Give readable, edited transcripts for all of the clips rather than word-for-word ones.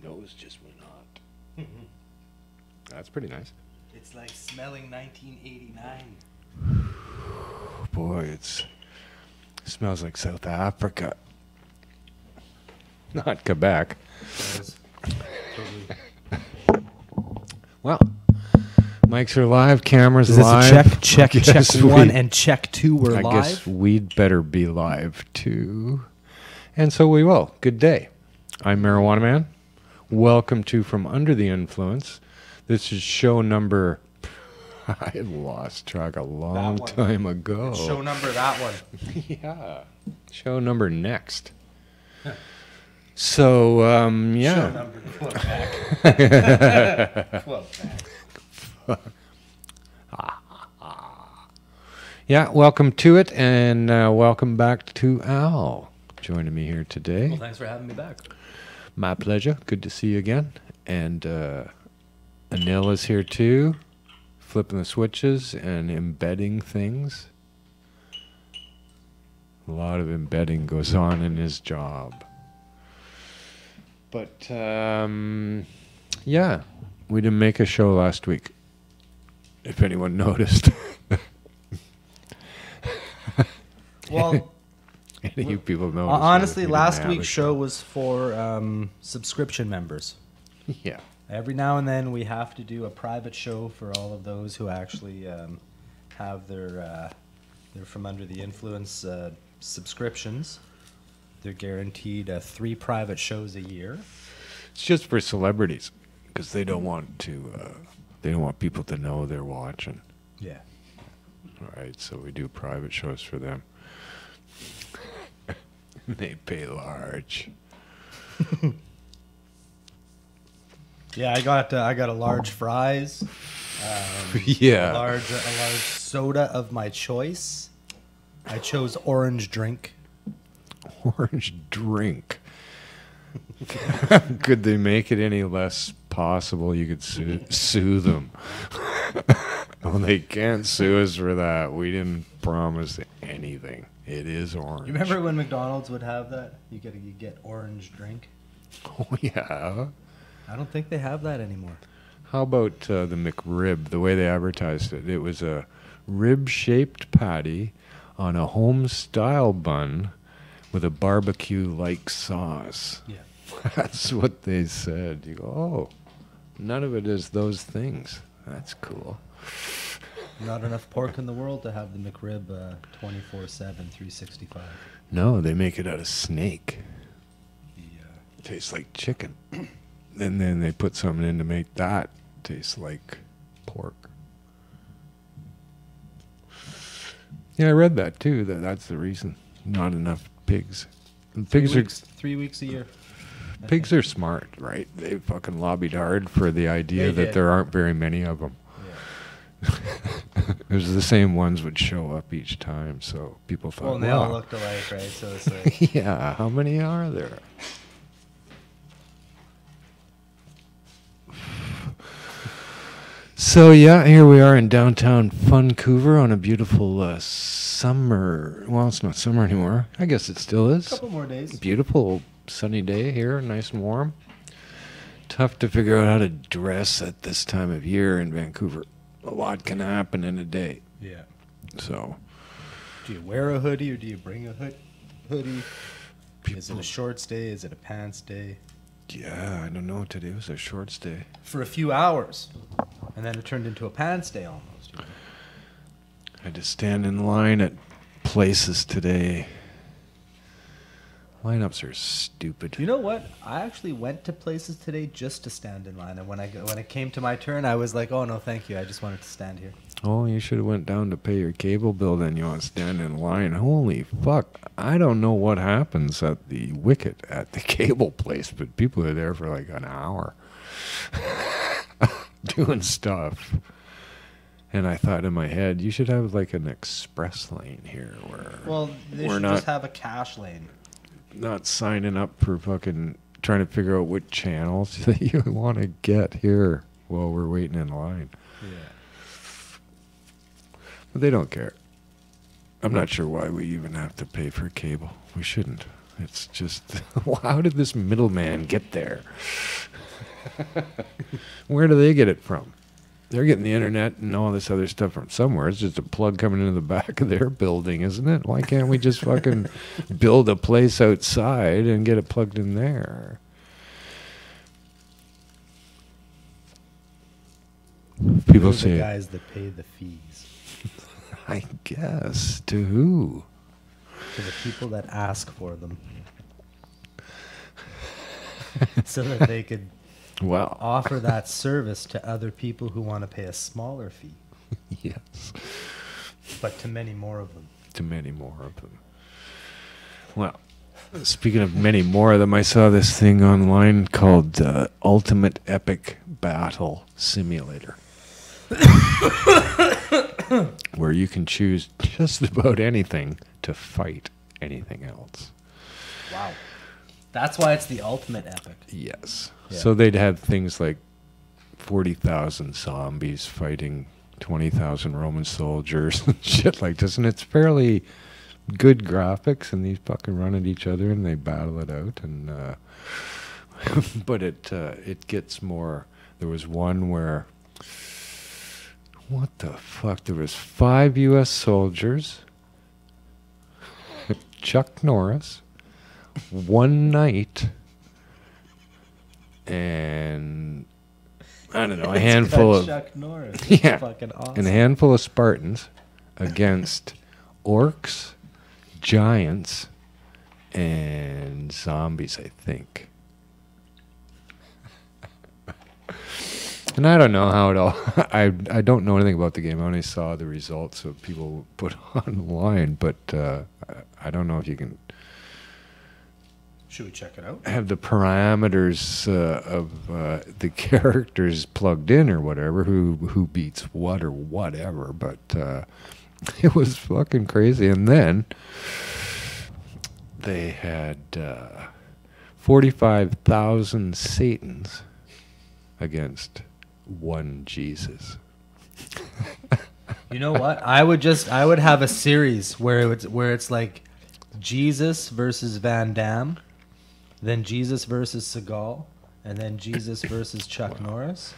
nose just went hot. That's pretty nice. It's like smelling 1989. Boy, it smells like South Africa. Not Quebec. Totally. Well, mics are live, cameras Is this live. a check Guess one and check two? We're I live. guess we'd better be live too. And so we will. Good day. I'm Marijuana Man. Welcome to From Under the Influence. This is show number... I lost track a long time ago. Show number that one. Yeah. Show number next. So, yeah. Show number 12 back. 12 back. Yeah, welcome to it, and welcome back to Al joining me here today. Well, thanks for having me back. My pleasure. Good to see you again. And Anil is here too, flipping the switches and embedding things. A lot of embedding goes on in his job. But, yeah, we didn't make a show last week, if anyone noticed. Well, Any of you people know. honestly, last week's show was for subscription members. Yeah. Every now and then we have to do a private show for all of those who actually have their From Under the Influence subscriptions. They're guaranteed 3 private shows a year. It's just for celebrities because they don't want to. They don't want people to know they're watching. Yeah. All right, so we do private shows for them. They pay large. Yeah, I got a large fries. Yeah. A large soda of my choice. I chose orange drink. Orange drink. Could they make it any less possible? You could sue them. Well, they can't sue us for that. We didn't promise anything. It is orange. You remember when McDonald's would have that? You get orange drink. Oh yeah. I don't think they have that anymore. How about the McRib? The way they advertised it, it was a rib-shaped patty on a home-style bun with a barbecue-like sauce. Yeah. That's what they said. You go, oh, none of it is those things. That's cool. Not enough pork in the world to have the McRib 24/7, 365. No, they make it out of snake. The, Tastes like chicken. And then they put something in to make that taste like pork. Yeah, I read that too. That's the reason. Not enough pigs. And pigs 3 weeks a year. Pigs are smart, right? They fucking lobbied hard for the idea They that did. there aren't very many of them. Yeah. It was the same ones would show up each time, so people thought, Well, and they all wow. looked alike, right? So it's like, Yeah, how many are there? So yeah, here we are in downtown Vancouver on a beautiful summer. Well, it's not summer anymore. I guess it still a is. couple more days. Beautiful sunny day here, nice and warm. Tough to figure out how to dress at this time of year in Vancouver. A lot can happen in a day. Yeah. So Do you wear a hoodie or do you bring a hoodie? Is it people, a shorts day? Is it a pants day? yeah, I don't know. Today was a shorts day. For a few hours. And then it turned into a pants day almost. You know? I had to stand in line at places today. Lineups are stupid. You know what? I actually went to places today just to stand in line. And when it came to my turn, I was like, oh, no, thank you. I just wanted to stand here. Oh, you should have went down to pay your cable bill, then you want to stand in line. Holy fuck. I don't know what happens at the wicket at the cable place, but people are there for like an hour doing stuff. And I thought in my head, you should have like an express lane here where Well, they we're should not, just have a cash lane. not signing up for fucking trying to figure out what channels that you want to get here while we're waiting in line. Yeah. But they don't care. I'm not sure why we even have to pay for cable. We shouldn't. It's just, how did this middleman get there? Where do they get it from? They're getting the internet and all this other stuff from somewhere. It's just a plug coming into the back of their building, isn't it? Why can't we just fucking build a place outside and get it plugged in there? People Who are say, the guys that pay the fees? I guess, to who? To the people that ask for them. So that they could Well, offer that service to other people who want to pay a smaller fee, yes, but to many more of them. to many more of them. Well, speaking of many more of them, I saw this thing online called Ultimate Epic Battle Simulator. Where you can choose just about anything to fight anything else. Wow. That's why it's the ultimate epic. Yes. Yeah. So they'd have things like 40,000 zombies fighting 20,000 Roman soldiers and shit like this. And it's fairly good graphics, and these fucking run at each other and they battle it out. And but it gets more. There was one where, what the fuck? There was 5 U.S. soldiers, Chuck Norris, one knight, and I don't know, a handful of Chuck Norris. yeah, Fucking awesome. and a handful of Spartans against orcs, giants, and zombies, I think. And I don't know how it all. I don't know anything about the game. I only saw the results of people put online, but I don't know if you can Should we check it out? have the parameters of the characters plugged in or whatever. Who beats what or whatever. But it was fucking crazy. And then they had 45,000 Satans against one Jesus. You know what? I would have a series where it's like Jesus versus Van Damme, then Jesus versus Seagal, and then Jesus versus Chuck Norris.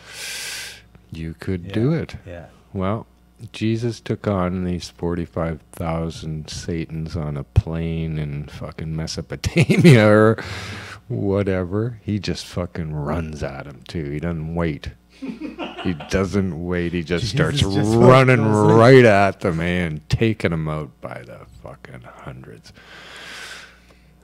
You could do it. Yeah. Well, Jesus took on these 45,000 Satans on a plane in fucking Mesopotamia or whatever. He just fucking runs at him too. He doesn't wait. He doesn't wait. He just starts running right at them and taking them out by the fucking hundreds.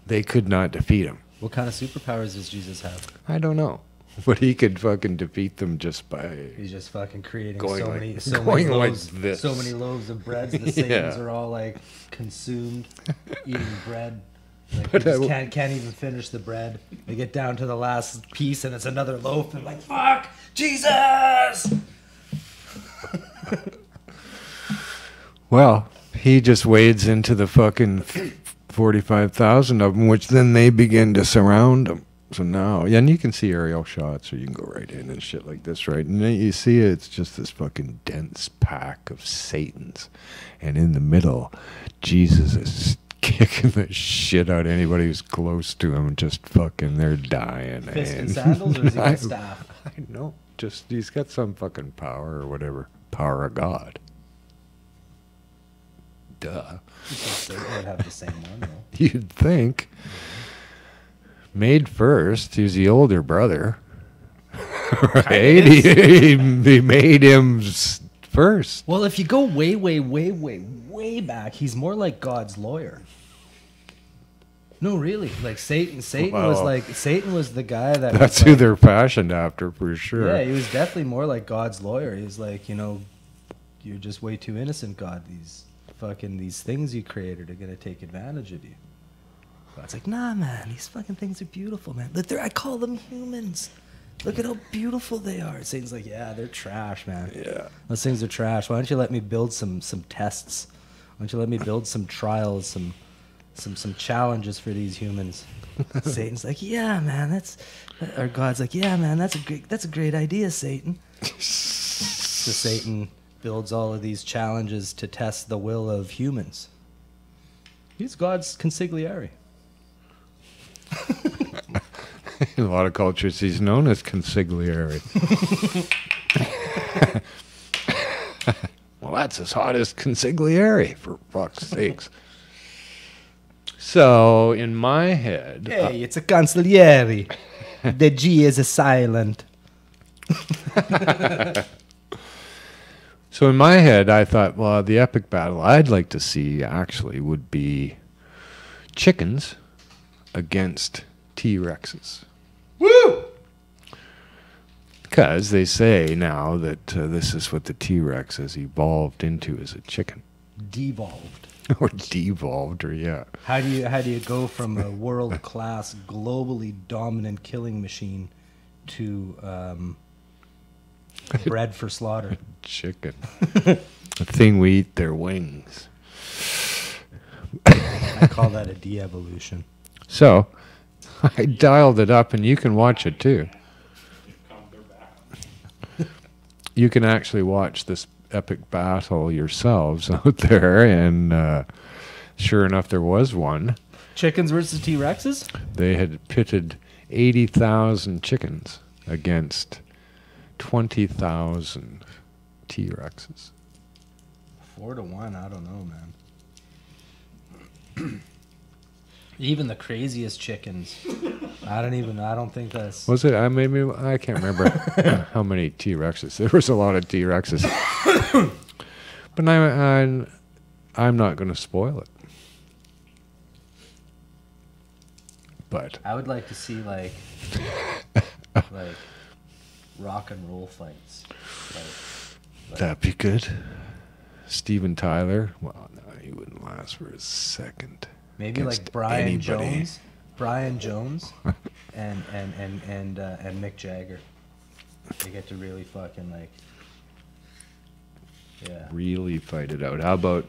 They could not defeat him. What kind of superpowers does Jesus have? I don't know. But he could fucking defeat them just by He's just fucking creating Going so like- many going like loaves, this. so many loaves of bread. The Satans are all like consumed, eating bread. Like But they just I can't even finish the bread. They get down to the last piece and it's another loaf. And like, fuck, Jesus! Well, he just wades into the fucking 45,000 of them, which then they begin to surround him. So now, yeah, and you can see aerial shots, or you can go right in and shit like this, right? And then you see it's just this fucking dense pack of Satans. And in the middle, Jesus is kicking the shit out of anybody who's close to him. Just fucking, they're dying. Fist and sandals, or is he got staff? I know. Just, he's got some fucking power or whatever. Power of God. Duh. They would have the same one, though. You'd think. Made first, he's the older brother. Right? He made him first. Well, if you go way, way, way, way, way back, he's more like God's lawyer. No, really. Like Satan was Wow. like Satan was the guy that That's was who like, they're fashioned after, for sure. Yeah, he was definitely more like God's lawyer. He's like, you're just way too innocent, God. These things you created are gonna take advantage of you. God's like, nah, man, these fucking things are beautiful, man. Look, I call them humans. Look at how beautiful they are. Satan's like, yeah, they're trash, man. Yeah. Those things are trash. Why don't you let me build some tests? Why don't you let me build some trials, some challenges for these humans? Satan's like, yeah, man, or God's like, yeah, man, that's a great idea, Satan. So Satan builds all of these challenges to test the will of humans. He's God's consigliere. In a lot of cultures, he's known as consigliere. Well, that's as hot as consigliere, for fuck's sakes. So, in my head... Hey, it's a consigliere. The G is a silent. So, in my head, I thought, well, the epic battle I'd like to see, actually, would be chickens against T-Rexes. Woo! Because they say now that this is what the T-Rex has evolved into, as a chicken. Devolved. Or devolved, or yeah. How do you go from a world-class, globally dominant killing machine to bred for slaughter? Chicken. The thing we eat their wings. I call that a de-evolution. So, I dialed it up, and you can watch it too. You can actually watch this epic battle yourselves out there, and sure enough, there was one. Chickens versus T-Rexes? They had pitted 80,000 chickens against 20,000 T-Rexes. 4-1, I don't know, man. Even the craziest chickens. I don't think that's... Was it? I can't remember how many T-Rexes. There was a lot of T-Rexes. But I'm not going to spoil it. But I would like to see, like rock and roll fights. That'd be good. Steven Tyler. Well, no, he wouldn't last for a second. Maybe like Brian Jones, and Mick Jagger. They get to really fucking really fight it out. How about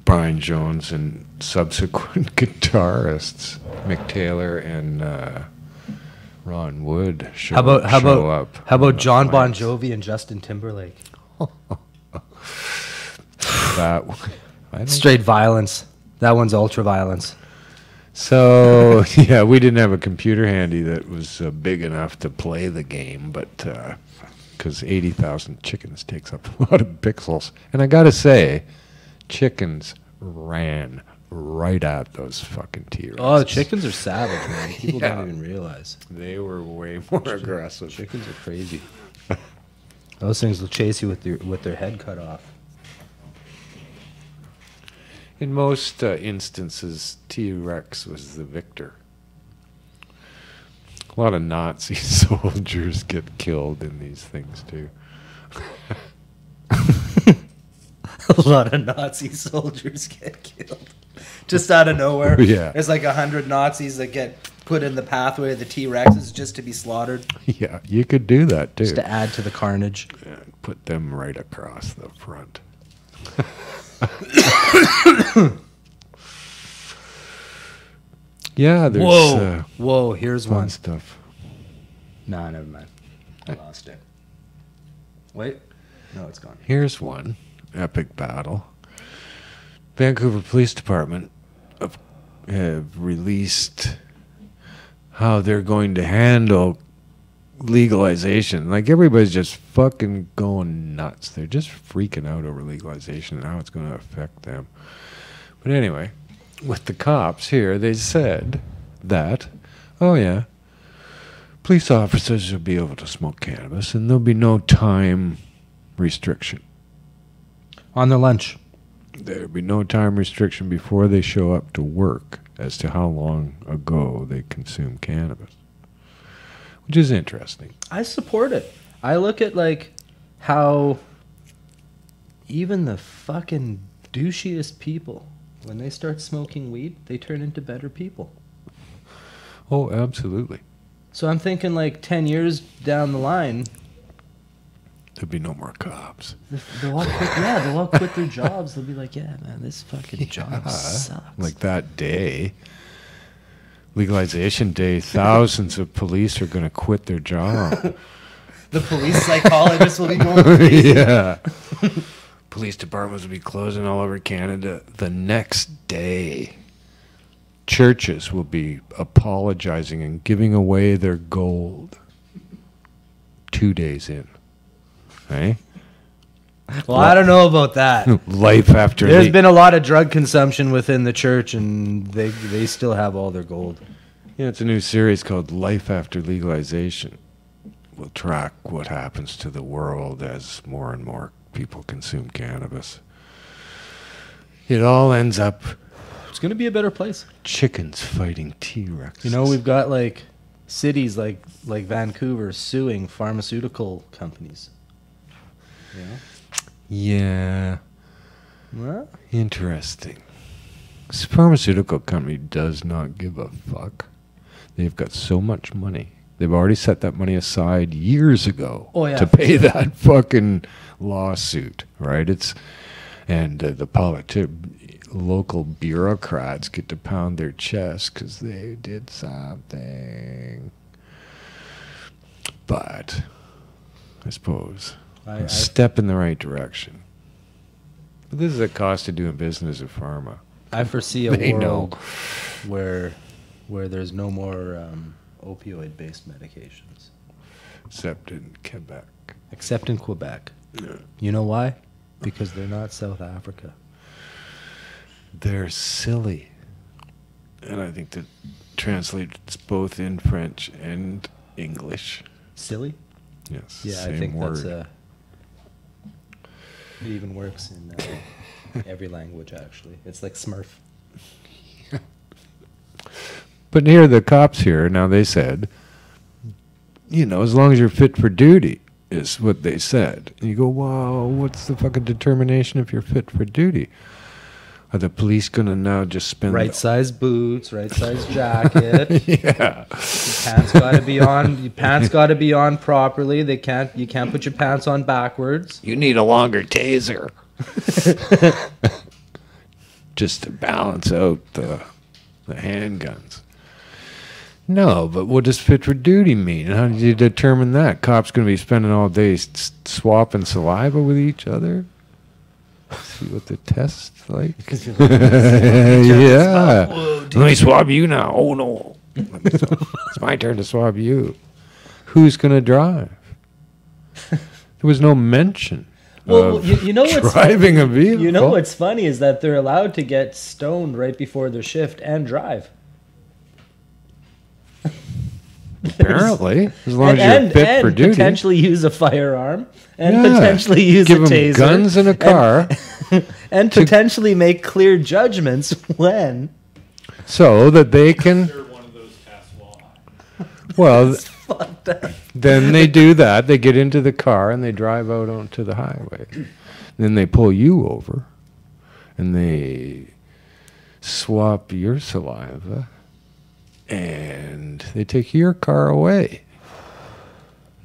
Brian Jones and subsequent guitarists Mick Taylor and Ron Wood show up? How about John Bon Jovi and Justin Timberlake? Straight violence. That one's ultra violence. So, yeah, we didn't have a computer handy that was big enough to play the game, but because 80,000 chickens takes up a lot of pixels. And I got to say, chickens ran right at those fucking T-Rexes. Oh, the chickens are savage, man. People don't even realize. They were way more aggressive. Chickens are crazy. Those things will chase you with their head cut off. In most instances, T-Rex was the victor. A lot of Nazi soldiers get killed in these things, too. A lot of Nazi soldiers get killed. Just out of nowhere. Yeah. There's like 100 Nazis that get put in the pathway of the T-Rexes just to be slaughtered. Yeah, you could do that, too. Just to add to the carnage. Yeah, put them right across the front. Yeah, there's whoa, here's fun one. Stuff. Nah, never mind. I lost it. Wait. No, it's gone. Here's one epic battle. Vancouver Police Department have released how they're going to handle legalization. Like, everybody's just fucking going nuts. They're just freaking out over legalization and how it's going to affect them. But anyway, with the cops here, they said that, oh yeah, police officers will be able to smoke cannabis and there'll be no time restriction. On their lunch. There'll be no time restriction before they show up to work as to how long ago they consumed cannabis. Which is interesting. I support it. I look at like how even the fucking douchiest people, when they start smoking weed, they turn into better people. Oh, absolutely. So I'm thinking like 10 years down the line, there'll be no more cops. They'll all quit their jobs. They'll be like, yeah, man, this fucking job sucks. Like that day. Legalization day, thousands of police are going to quit their job. The police psychologists will be going crazy. Yeah. Police departments will be closing all over Canada the next day. churches will be apologizing and giving away their gold 2 days in. Hey? Well, I don't know about that. Life after There's been a lot of drug consumption within the church, and they still have all their gold. Yeah, it's a new series called Life After Legalization. We'll track what happens to the world as more and more people consume cannabis. It all ends up It's going to be a better place. chickens fighting T-Rexes. You know, we've got like cities like Vancouver suing pharmaceutical companies. Yeah, Well, interesting. This pharmaceutical company does not give a fuck. They've got so much money. They've already set that money aside years ago to pay that fucking lawsuit, right? And the local bureaucrats get to pound their chest because they did something. But I suppose a step in the right direction. But this is a cost of doing business with pharma. I foresee a world where there's no more opioid-based medications. Except in Quebec. Except in Quebec. Yeah. You know why? Because they're not South Africa. They're silly. And I think that translates both in French and English. Silly? Yes. Yeah, I think that's it even works in every language, actually. It's like Smurf. But here, the cops here, now they said, as long as you're fit for duty, is what they said. And you go, wow, what's the fucking determination if you're fit for duty? Are the police going to now just spend... Right size boots, right size jacket. Yeah. Your pants got to be on. Your pants got to be on properly. You can't put your pants on backwards. You need a longer taser. Just to balance out the handguns. No, but what does fit for duty mean? How did you determine that? Cops going to be spending all day swapping saliva with each other? See what the test's like? Yeah. Let me swab you now. Oh, no. It's my turn to swab you. Who's going to drive? There was no mention of you know what's driving a vehicle. You know what's funny is that they're allowed to get stoned right before their shift and drive. Apparently, as long as you're fit for duty. Potentially use a firearm, and potentially use Give a taser. them guns in a car. And potentially make clear judgments when. So that they can... One of those tests while high. Well, Fucked up. then they do that. They get into the car and they drive out onto the highway. Then they pull you over and they swap your saliva and they take your car away.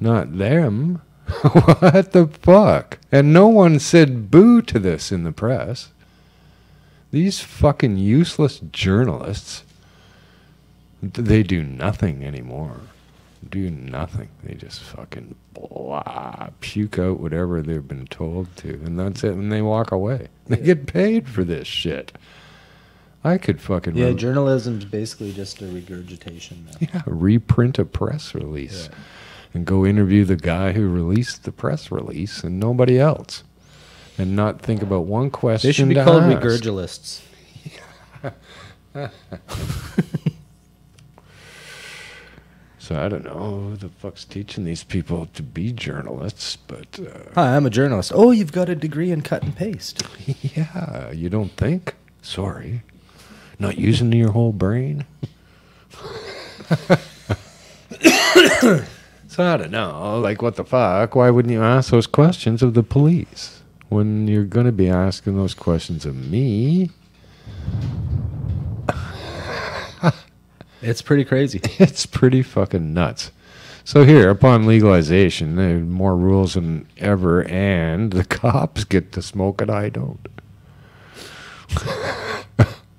Not them. What the fuck? And no one said boo to this in the press. These fucking useless journalists, they do nothing anymore. Do nothing. They just fucking blah, puke out whatever they've been told to, and that's it, and they walk away. They get paid for this shit. I could fucking... Yeah, journalism's basically just a regurgitation now. Yeah, reprint a press release. Yeah. And go interview the guy who released the press release and nobody else. And not think about one question. They should be called regurgilists. So I don't know who the fuck's teaching these people to be journalists, but... Hi, I'm a journalist. Oh, you've got a degree in cut and paste. Yeah, you don't think? Sorry. Not using your whole brain? So I don't know, like what the fuck? Why wouldn't you ask those questions of the police when you're going to be asking those questions of me? It's pretty crazy. It's pretty fucking nuts. So here, upon legalization, there are more rules than ever, and the cops get to smoke it, I don't.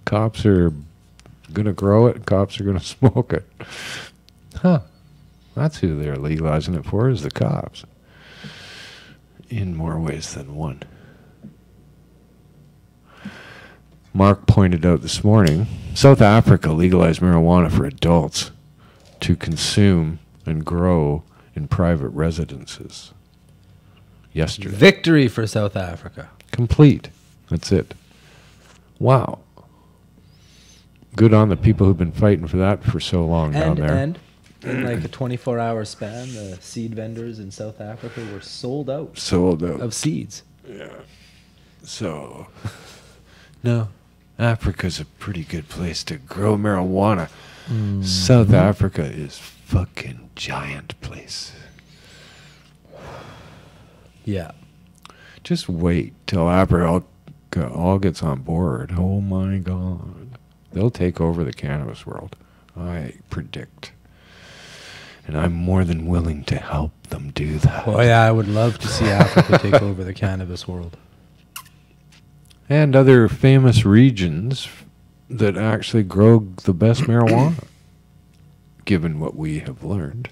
Cops are going to grow it, cops are going to smoke it. Huh. That's who they're legalizing it for, is the cops. In more ways than one. Mark pointed out this morning, South Africa legalized marijuana for adults to consume and grow in private residences yesterday. Victory for South Africa. Complete. That's it. Wow. Good on the people who've been fighting for that for so long down there. And in like a 24-hour span, the seed vendors in South Africa were sold out of seeds. Yeah. So, no, Africa's a pretty good place to grow marijuana. South Africa is fucking giant place. Yeah. Just wait till Africa all gets on board. Oh my God. They'll take over the cannabis world, I predict. And I'm more than willing to help them do that. Oh yeah, I would love to see Africa take over the cannabis world. And other famous regions that actually grow the best marijuana, given what we have learned.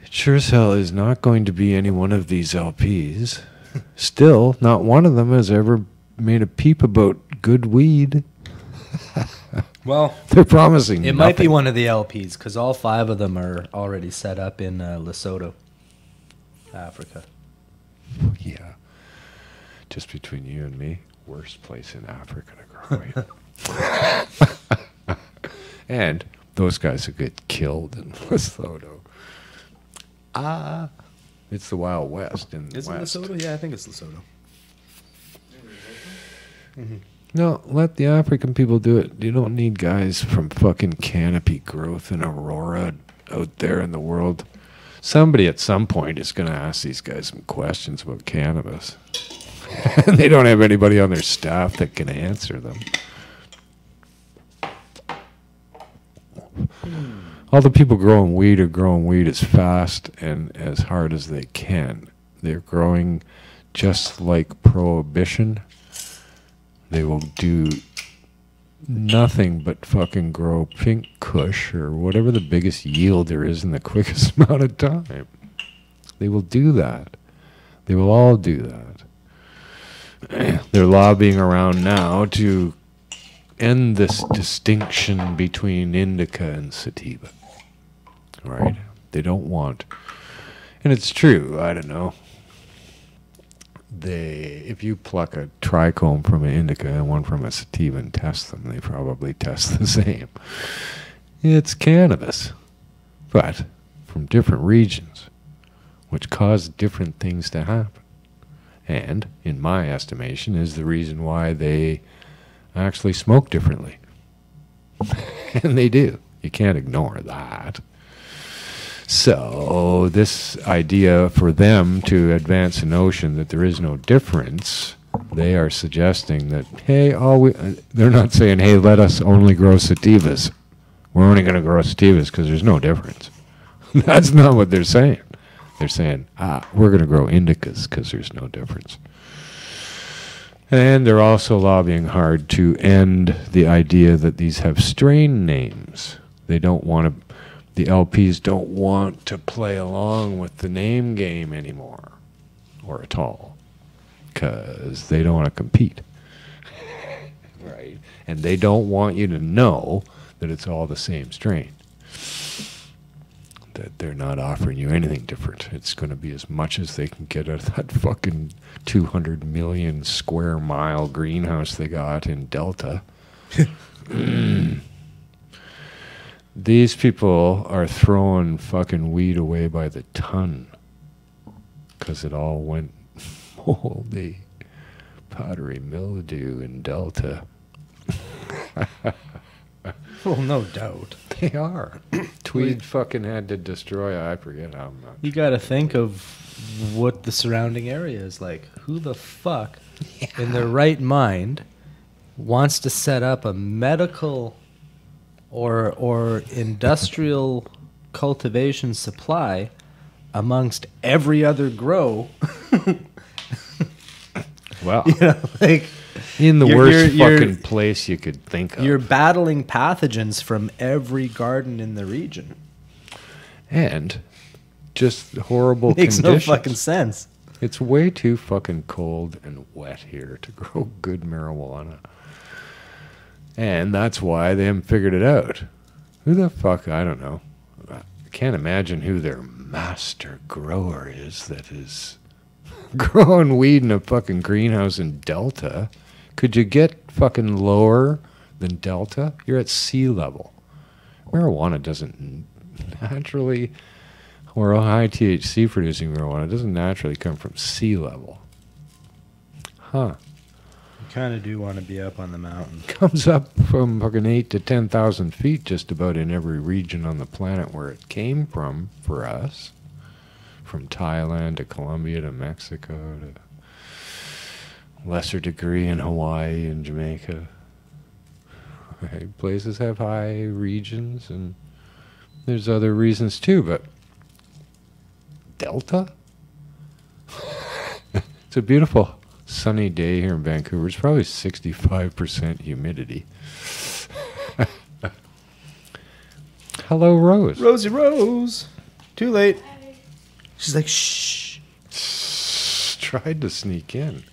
It sure as hell is not going to be any one of these LPs. Still, not one of them has ever made a peep about good weed. Well, they're promising it might be one of the LPs because all 5 of them are already set up in Lesotho, Africa. Yeah. Just between you and me, worst place in Africa to grow weed. And those guys who get killed in Lesotho. It's the Wild West in the Is it West. Lesotho? Yeah, I think it's Lesotho. Mm-hmm. No, let the African people do it. You don't need guys from fucking Canopy Growth and Aurora out there in the world. Somebody at some point is going to ask these guys some questions about cannabis. And they don't have anybody on their staff that can answer them. All the people growing weed are growing weed as fast and as hard as they can. They're growing just like Prohibition. They will do nothing but fucking grow pink kush or whatever the biggest yield there is in the quickest amount of time. They will do that. They will all do that. They're lobbying around now to end this distinction between indica and sativa. Right? They don't want... And it's true, I don't know. If you pluck a trichome from an indica and one from a sativa and test them, they probably test the same. It's cannabis, but from different regions, which cause different things to happen. And, in my estimation, is the reason why they actually smoke differently. And they do. You can't ignore that. So this idea for them to advance a notion that there is no difference, they are suggesting that, hey, they're not saying, hey, let us only grow sativas. We're only going to grow sativas because there's no difference. That's not what they're saying. They're saying, we're going to grow indicas because there's no difference. And they're also lobbying hard to end the idea that these have strain names. They don't want to... The LPs don't want to play along with the name game anymore, or at all, because they don't want to compete. Right? And they don't want you to know that it's all the same strain, that they're not offering you anything different. It's going to be as much as they can get out of that fucking 200 million square mile greenhouse they got in Delta. These people are throwing fucking weed away by the ton because it all went moldy. Powdery mildew in Delta. Well, no doubt. They are. Tweed fucking had to destroy, I forget how much. You got to think of what the surrounding area is like. Who the fuck in their right mind wants to set up a medical or industrial cultivation supply amongst every other grow? Well, you know, like in the worst fucking place you could think of. You're battling pathogens from every garden in the region. And just horrible Makes conditions. no fucking sense. It's way too fucking cold and wet here to grow good marijuana. And that's why they haven't figured it out. Who the fuck? I don't know. I can't imagine who their master grower is that is growing weed in a fucking greenhouse in Delta. Could you get fucking lower than Delta? You're at sea level. Marijuana doesn't naturally, or high THC producing marijuana doesn't naturally come from sea level. Huh. You kind of do want to be up on the mountain. Comes up from fucking 8 to 10,000 feet just about in every region on the planet where it came from for us. From Thailand to Colombia to Mexico to lesser degree in Hawaii and Jamaica. Right? Places have high regions, and there's other reasons too, but Delta? It's a beautiful sunny day here in Vancouver. It's probably 65% humidity. Hello, Rose. Rosie Rose. Too late. She's like, shh. Tried to sneak in.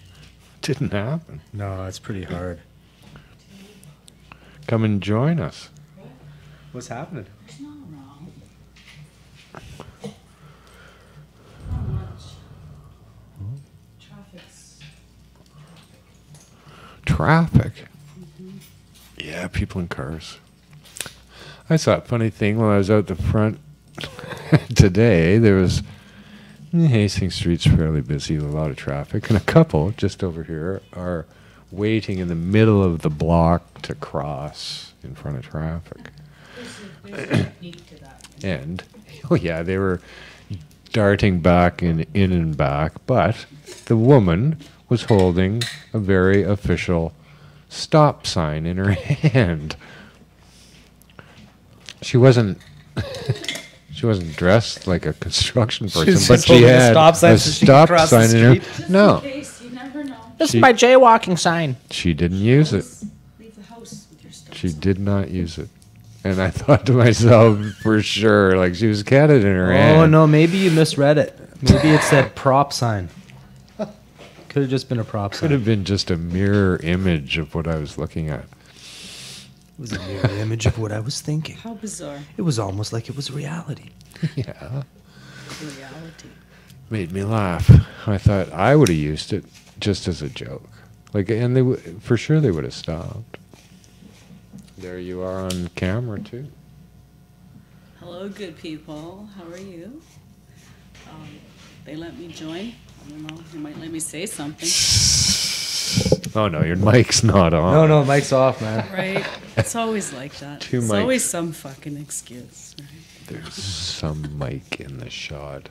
Didn't happen. No, it's pretty hard. Come and join us. What's happening? There's not wrong. Not much. Traffic. Yeah, people in cars. I saw a funny thing when I was out the front today. There was Hastings Street's fairly busy with a lot of traffic, and a couple just over here are waiting in the middle of the block to cross in front of traffic. There's a technique to that. And oh yeah, they were darting back and in and back, but the woman was holding a very official stop sign in her hand. She wasn't dressed like a construction person, but she had a stop sign in her. Just No, in case, you never know. This is my jaywalking sign. she didn't use it. Leave the house with your stuff. She did not use it. And I thought to myself, for sure, like she was cat it in her hand. Oh, no, maybe you misread it. Maybe it said prop sign. Could have just been a prop sign. Could have been just a mirror image of what I was looking at. It was a mirror image of what I was thinking. How bizarre. It was almost like it was reality. Yeah. Reality. Made me laugh. I thought I would have used it just as a joke. Like, and they for sure they would have stopped. There you are on camera too. Hello, good people. How are you? They let me join. I don't know. They might let me say something. Oh no, your mic's not on. No, mic's off, man. Right? It's always like that. Two It's mics. always some fucking excuse. Right? There's some mic in the shot.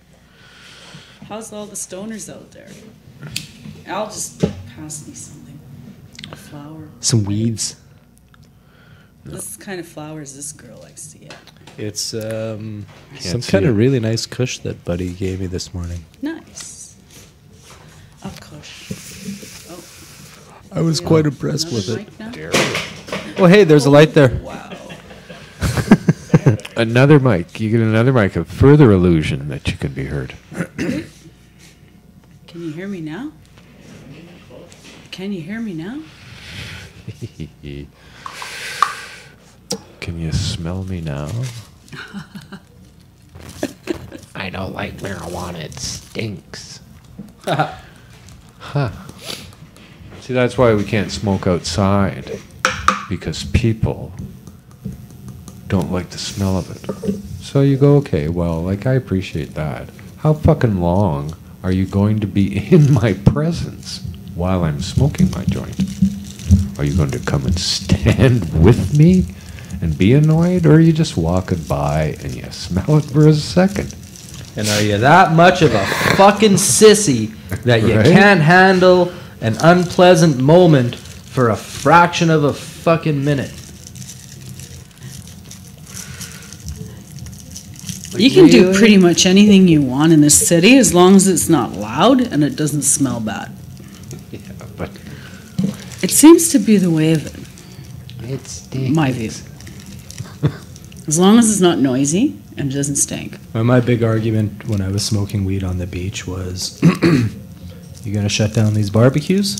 How's all the stoners out there? Al just passed me something. A flower. Some weeds. This kind of flower is this girl likes to get. It's some see kind it. of really nice kush that Buddy gave me this morning. Nice. A kush. Oh. I was Yeah. quite impressed Another with it. mic now? Dare Oh, hey, there's a light there. Wow. Another mic. You get another mic, a further illusion that you can be heard. Can you hear me now? Can you hear me now? Can you smell me now? I don't like marijuana. It stinks. Huh. See, that's why we can't smoke outside. Because people don't like the smell of it. So you go, okay, well, like, I appreciate that. How fucking long are you going to be in my presence while I'm smoking my joint? Are you going to come and stand with me and be annoyed? Or are you just walking by and you smell it for a second? And are you that much of a fucking sissy that you Right? can't handle an unpleasant moment for a fraction of a fucking minute? You can do pretty much anything you want in this city as long as it's not loud and it doesn't smell bad. Yeah, but It seems to be the way of it, It stinks. my view. As long as it's not noisy and it doesn't stink. My big argument when I was smoking weed on the beach was You gonna shut down these barbecues?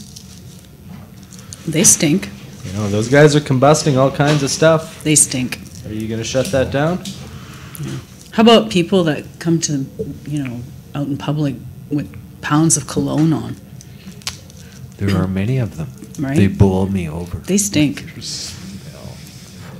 They stink. You know, those guys are combusting all kinds of stuff. They stink. Are you gonna shut that down? How about people that come to, out in public with pounds of cologne on, There are many of them. right? They bowl me over. They stink.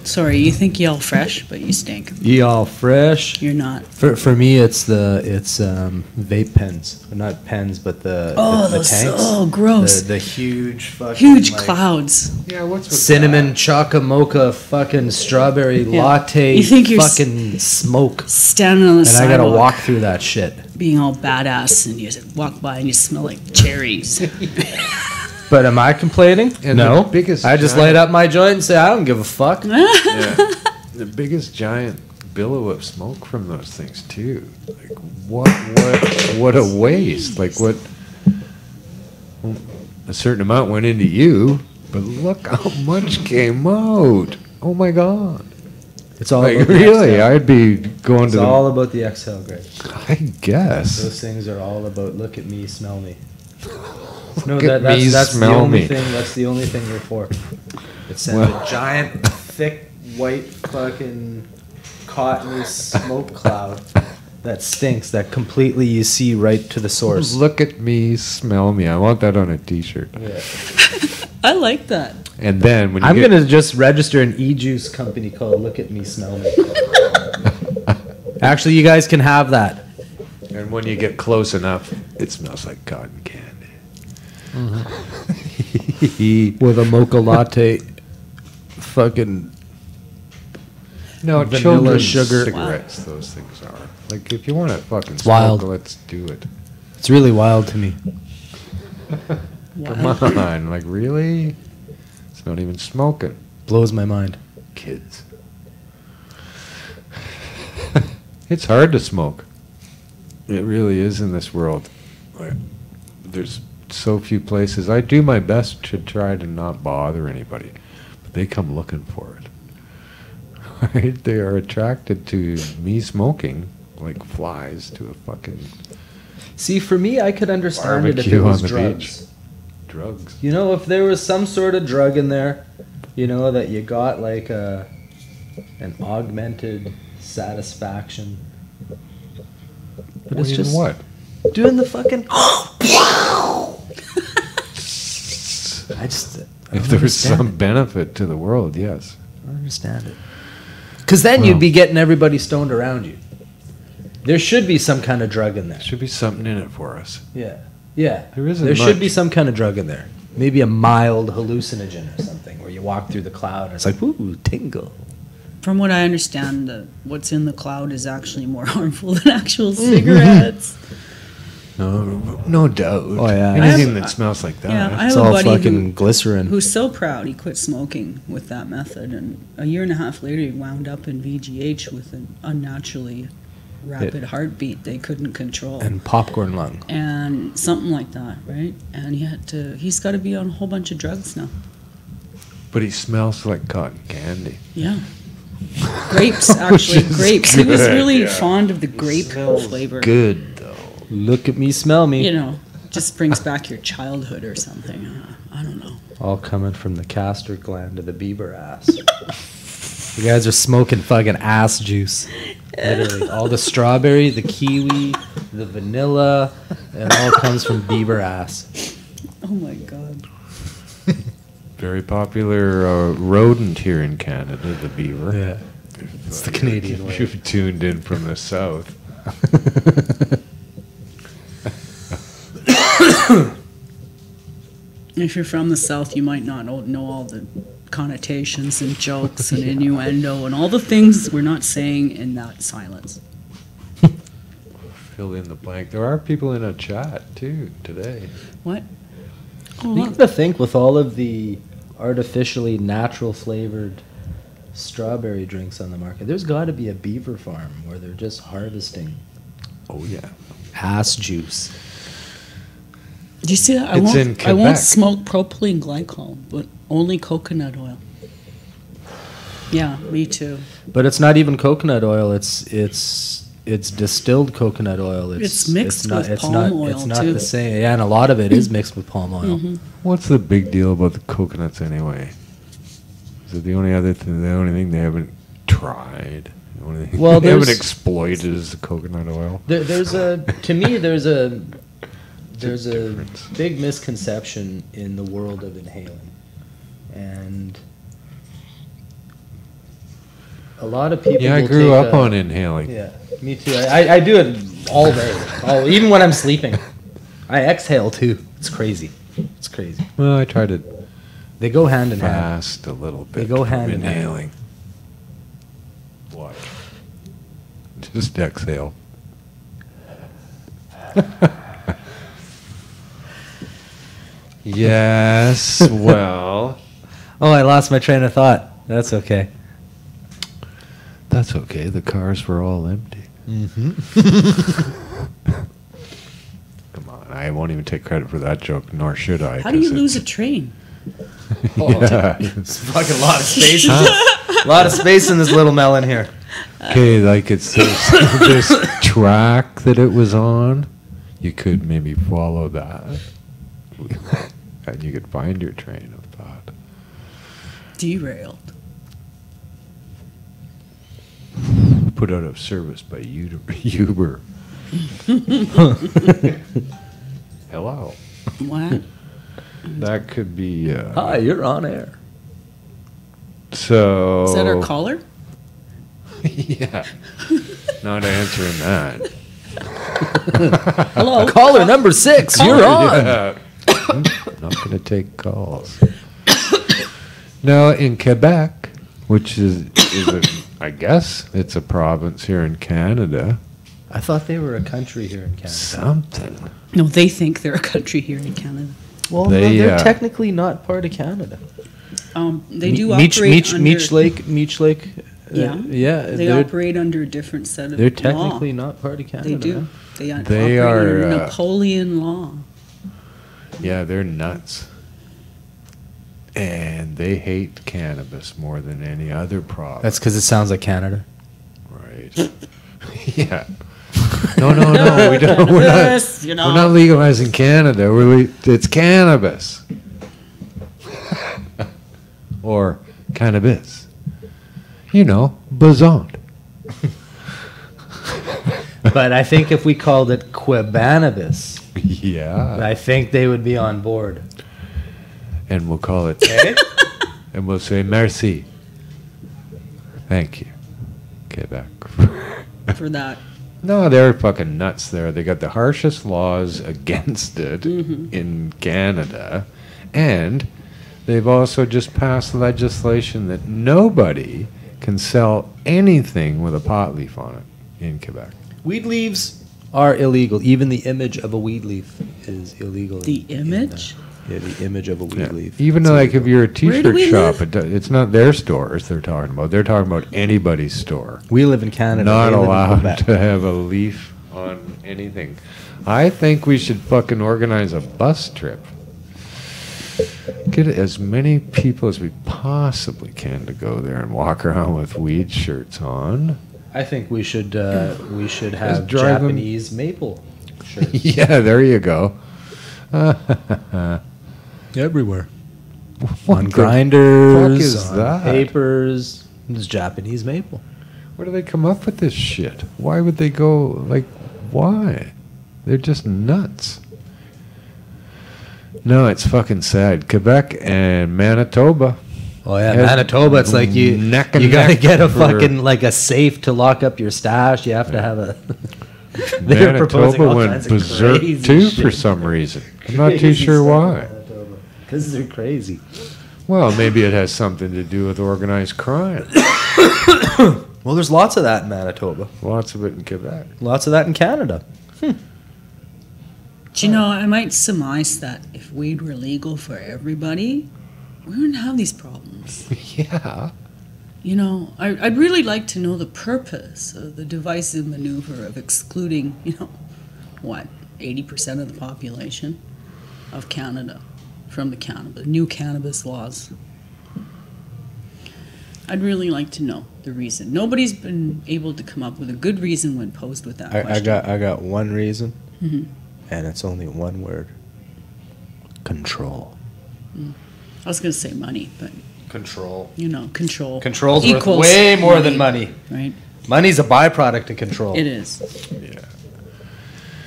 Sorry, you think y'all fresh, but you stink. You all fresh? You're not. For me, it's vape pens, not pens, but the Those, tanks. gross. The huge fucking Huge like, clouds. Yeah, what's with cinnamon chocolate mocha fucking strawberry Yeah. latte You think you're fucking smoke, Standing on the and I sidewalk, gotta walk through that shit. being all badass, and you walk by and you smell like cherries. But am I complaining? And no. the biggest I just giant- light up my joint and say I don't give a fuck. Yeah. The biggest giant billow of smoke from those things too. Like what a waste. Like what a certain amount went into you, but look how much came out. Oh my god. It's all Like about the really, exhale. I'd be going It's to the all about the exhale, Greg. I guess. Those things are all about look at me, smell me. No, Look at that's me, that's the smell only me. thing. That's the only thing you're for. It's a Well- giant, thick, white, fucking cottony smoke cloud that stinks. That completely you see right to the source. Look at me, smell me. I want that on a t-shirt. Yeah. I like that. And then when you I'm get, gonna just register an e-juice company called Look at Me, Smell Me. Actually, you guys can have that. and when you get close enough, it smells like cotton candy. With a mocha latte, fucking No, Vanilla children's sugar. cigarettes. Those things are like if you want to fucking smoke, wild. let's do it. it's really wild to me. Come on, like really? It's not even smoking, Blows my mind. kids. It's hard to smoke. It really is in this world. There's so few places. I do my best to try to not bother anybody, but they come looking for it. Right? They are attracted to me smoking like flies to a fucking See, for me, I could understand it if it Barbecue was on the drugs. beach. Drugs. You know, if there was some sort of drug in there, you know, that you got like an augmented satisfaction. But Well, it's you just know what? doing the fucking. I just. I If don't there was understand some it. benefit to the world, yes. I don't understand it. Because then Well- you'd be getting everybody stoned around you. There should be some kind of drug in there. There should be something in it for us. Yeah. Yeah. There isn't There should be much. some kind of drug in there. Maybe a mild hallucinogen or something where you walk through the cloud and it's like, ooh, tingle. From what I understand, what's in the cloud is actually more harmful than actual cigarettes. No doubt. Oh, yeah. Anything I that smells like that. Yeah, I It's have a all buddy fucking glycerin. who's so proud he quit smoking with that method, and a year and a half later he wound up in VGH with an unnaturally rapid heartbeat they couldn't control. And popcorn lung. And something like that, right? And he's got to be on a whole bunch of drugs now. But he smells like cotton candy. Yeah. Grapes, actually, is grapes. He was good, really yeah. fond of the grape Smells flavor. good, though. Look at me, smell me. You know, just brings back your childhood or something. I don't know. All coming from the castor gland of the beaver ass. You guys are smoking fucking ass juice. Literally. All the strawberry, the kiwi, the vanilla, it all comes from beaver ass. Oh my God. Very popular rodent here in Canada, the beaver. Yeah. It's the Canadian way. If you've tuned in from the south. If you're from the South, you might not know all the connotations and jokes and innuendo and all the things we're not saying in that silence. Fill in the blank. There are people in a chat, too, today. What? Oh, You look. gotta think with all of the artificially natural flavored strawberry drinks on the market, there's gotta be a beaver farm where they're just harvesting Oh, yeah. ass juice. Do you see that? It's in I won't Quebec. smoke propylene glycol, but only coconut oil. Yeah, me too. But it's not even coconut oil. It's it's distilled coconut oil. It's mixed with palm oil, It's not too. the same. Yeah, and a lot of it is mixed with palm oil. Mm-hmm. What's the big deal about the coconuts anyway? Is it the only thing they haven't tried? The only thing Well, they haven't there's- exploited is the coconut oil. There's a difference. big misconception in the world of inhaling, and a lot of people. Yeah, I will grew take up a- on inhaling. Yeah, me too. I do it all day, even when I'm sleeping. I exhale too. It's crazy. It's crazy. Well, I tried it They go hand in hand. fast a little bit. They go from hand in hand. inhaling. What? Just exhale. Yes. Well, Oh, I lost my train of thought. That's okay. that's okay. The cars were all empty. Mm-hmm. Come on, I won't even take credit for that joke, nor should I. How do you 'cause lose a train? Yeah. It's fucking a lot of space. A lot of space in this little melon here. Okay, like it's this track that it was on. You could maybe follow that, and you could find your train of thought. Derailed. Put out of service by Uber. Hello. What? That could be. Hi, you're on air. So. Is that our caller? Yeah. Not answering that. Hello? Caller number 6, you're on. Yeah. Not going to take calls. Now, in Quebec, which I guess it's a province here in Canada, I thought they were a country here in Canada. something. No, they think they're a country here in Canada. Well, They, no, they're technically technically not part of Canada. They do operate under... Meech Lake. Yeah. Yeah. They they're operate under a different set of they're law. technically not part of Canada. They do. They They operate are, under Napoleon law. Yeah, they're nuts. And they hate cannabis more than any other province. That's because it sounds like Canada. Right. Yeah. No, we don't. Yes, you know. We're not legalizing Canada. It's cannabis. Or cannabis. You know, bazant. But I think if we called it Quebanabis, Yeah. I think they would be on board. And we'll call it, Okay? and we'll say merci. Thank you, Quebec. For that. No, they're fucking nuts there. They got the harshest laws against it in Canada. And they've also just passed legislation that nobody can sell anything with a pot leaf on it in Quebec. Weed leaves are illegal. Even the image of a weed leaf is illegal. The image? Yeah, the image of a weed Yeah. leaf. Even though, like, if you're a do T-shirt we shop, live? it's not their stores they're talking about. They're talking about anybody's store. We live in Canada. Not they live in allowed Quebec. to have a leaf on anything. I think we should fucking organize a bus trip. Get as many people as we possibly can to go there and walk around with weed shirts on. I think we should have drive 'em- Japanese maple shirts Yeah, there you go. everywhere. What On the grinders, fuck is on that? papers. It's Japanese maple. Where do they come up with this shit? Why would they go, like, why? They're just nuts. No, it's fucking sad. Quebec and Manitoba. Oh yeah, Has Manitoba. It's like you neck and gotta neck get a for- fucking like a safe to lock up your stash. You have to have a. They're proposing Manitoba all went kinds of berserk crazy too shit. for some reason. I'm not too sure why. Because they're crazy. Well, maybe it has something to do with organized crime. Well, there's lots of that in Manitoba. Lots of it in Quebec. Lots of that in Canada. Do you know, I might surmise that if weed were legal for everybody, we wouldn't have these problems. Yeah. You know, I'd really like to know the purpose of the divisive maneuver of excluding, 80% of the population of Canada from the new cannabis laws. I'd really like to know the reason. Nobody's been able to come up with a good reason when posed with that question. I got one reason, and it's only one word. Control. I was going to say money, but Control. control. Control's worth equals way more than money. Right? Money's a byproduct of control. It is.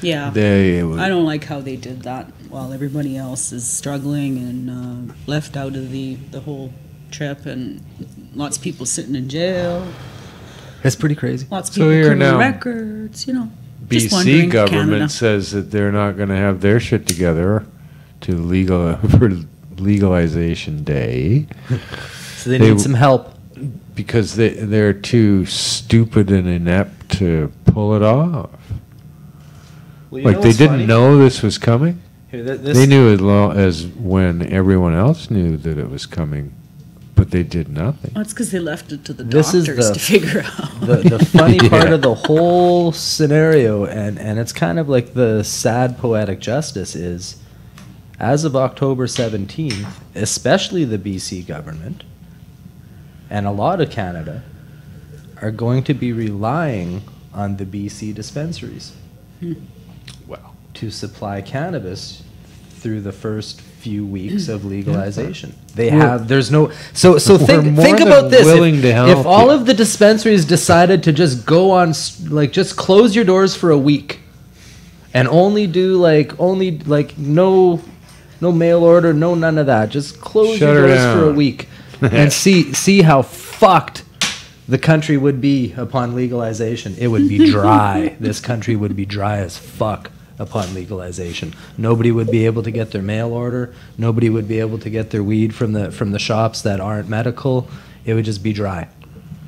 Yeah. Yeah. I don't like how they did that while everybody else is struggling and left out of the whole trip, and lots of people sitting in jail. It's pretty crazy. Lots of So people here criminal now, records, just BC wondering, government Canada. says that they're not going to have their shit together to for legalization day So they need some help. because they're too stupid and inept to pull it off. Well, Like they didn't know this was coming. They knew as long as when everyone else knew that it was coming, but they did nothing. Well, it's because they left it to the This is doctors the- to figure out. The funny part Yeah. of the whole scenario, and it's kind of like the sad poetic justice is, as of October 17th, especially the BC government and a lot of Canada are going to be relying on the BC dispensaries Well, to supply cannabis through the first few weeks of legalization. They have there's no so think more about than this. willing to help If all you. of the dispensaries decided to just go on just close your doors for a week and only do no mail order, no none of that. Just close Shut your her doors for a down. week and see how fucked the country would be upon legalization. It would be dry. This country would be dry as fuck upon legalization. Nobody would be able to get their mail order. Nobody would be able to get their weed from the shops that aren't medical. It would just be dry.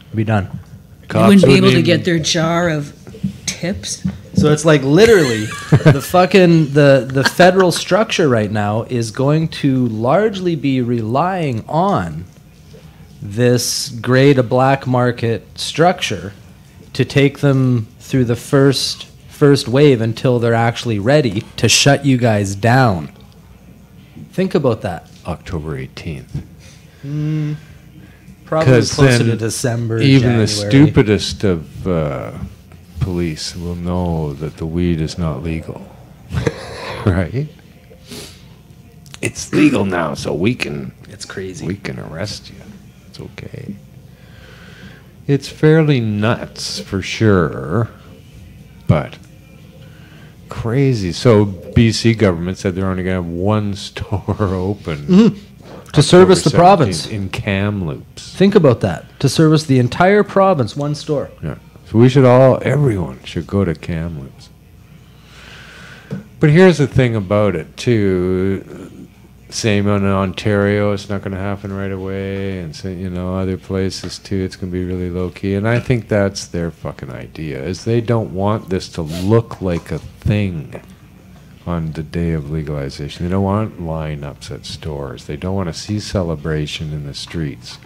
It'd be done. They wouldn't be able to even- get their jar of tips. So it's like literally the federal structure right now is going to largely be relying on this gray to black market structure to take them through the first wave until they're actually ready to shut you guys down. Think about that. October 18th. Probably 'Cause closer then to December. Even the January. stupidest of police will know that the weed is not legal. Right? It's legal now, so we can It's crazy. arrest you. It's okay. It's fairly nuts for sure, but crazy. So BC government said they're only going to have one store open To service the October province. 17th in Kamloops. Think about that. To service the entire province, one store. Yeah. So everyone should go to Kamloops. But here's the thing about it too. Same in Ontario, it's not going to happen right away, and so other places too. It's going to be really low key, and I think that's their fucking idea. Is they don't want this to look like a thing on the day of legalization. They don't want lineups at stores. They don't want to see celebration in the streets.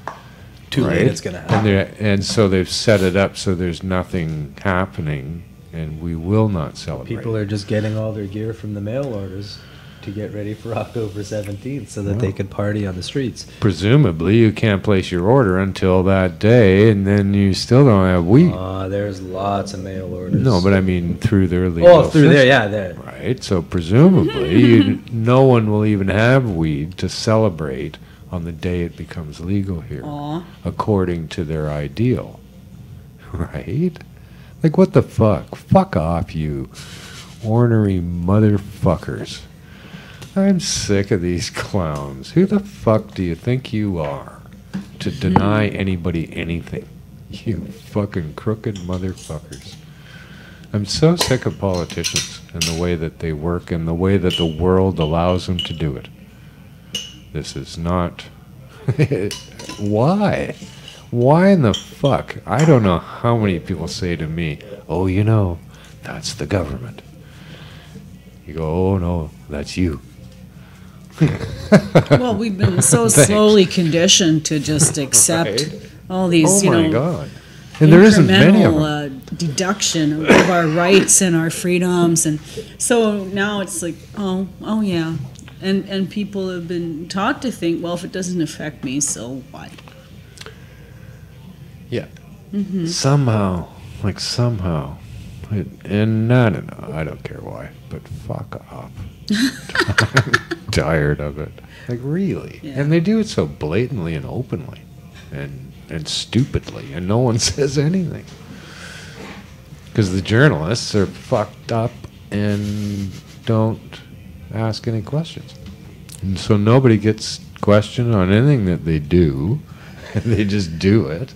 Too Right? late, it's going to happen. And so they've set it up so there's nothing happening, and we will not celebrate. People are just getting all their gear from the mail orders to get ready for October 17th so that they could party on the streets. Presumably, you can't place your order until that day, and then you still don't have weed. There's lots of mail orders. No, but I mean through their legal Oh, through there, system, yeah, there. right? So presumably, no one will even have weed to celebrate on the day it becomes legal here, Aw. according to their ideal, right? Like, what the fuck? Fuck off, you ornery motherfuckers. I'm sick of these clowns. Who the fuck do you think you are to deny anybody anything? You fucking crooked motherfuckers. I'm so sick of politicians and the way that they work and the way that the world allows them to do it. This is not... Why? Why in the fuck? I don't know how many people say to me, oh, that's the government. You go, oh, no, that's you. Well, we've been so Thanks. slowly conditioned to just accept Right? all these, Oh, my God. And there isn't many of them. Deduction of our rights and our freedoms, and so now it's like, oh yeah, and people have been taught to think, well, if it doesn't affect me, so what? Yeah. Somehow. And I don't know. I don't care why. But fuck off. I'm tired of it. Like, really? Yeah. And they do it so blatantly and openly. And stupidly. And no one says anything. Because the journalists are fucked up and don't ask any questions. And so nobody gets questioned on anything that they do. And they just do it.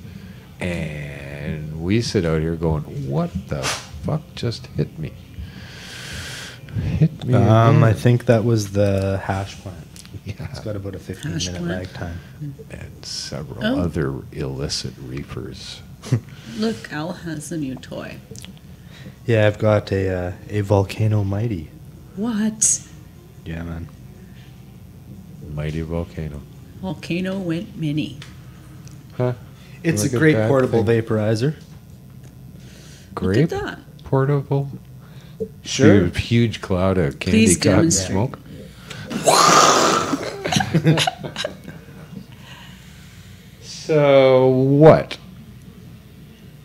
And we sit out here going, what the fuck just hit me? Hit me again. I think that was the hash plant. Yeah. It's got about a Hash 15-minute plant. lag time. And several Oh. other illicit reefers. Look, Al has a new toy. Yeah, I've got a Volcano Mighty. What? Yeah, man. Mighty volcano. Volcano went mini. Huh? It's Look a at great that portable thing. vaporizer. Grape Look at that. portable. Sure. Huge, huge cloud of candy Please cotton demonstrate. smoke. So what?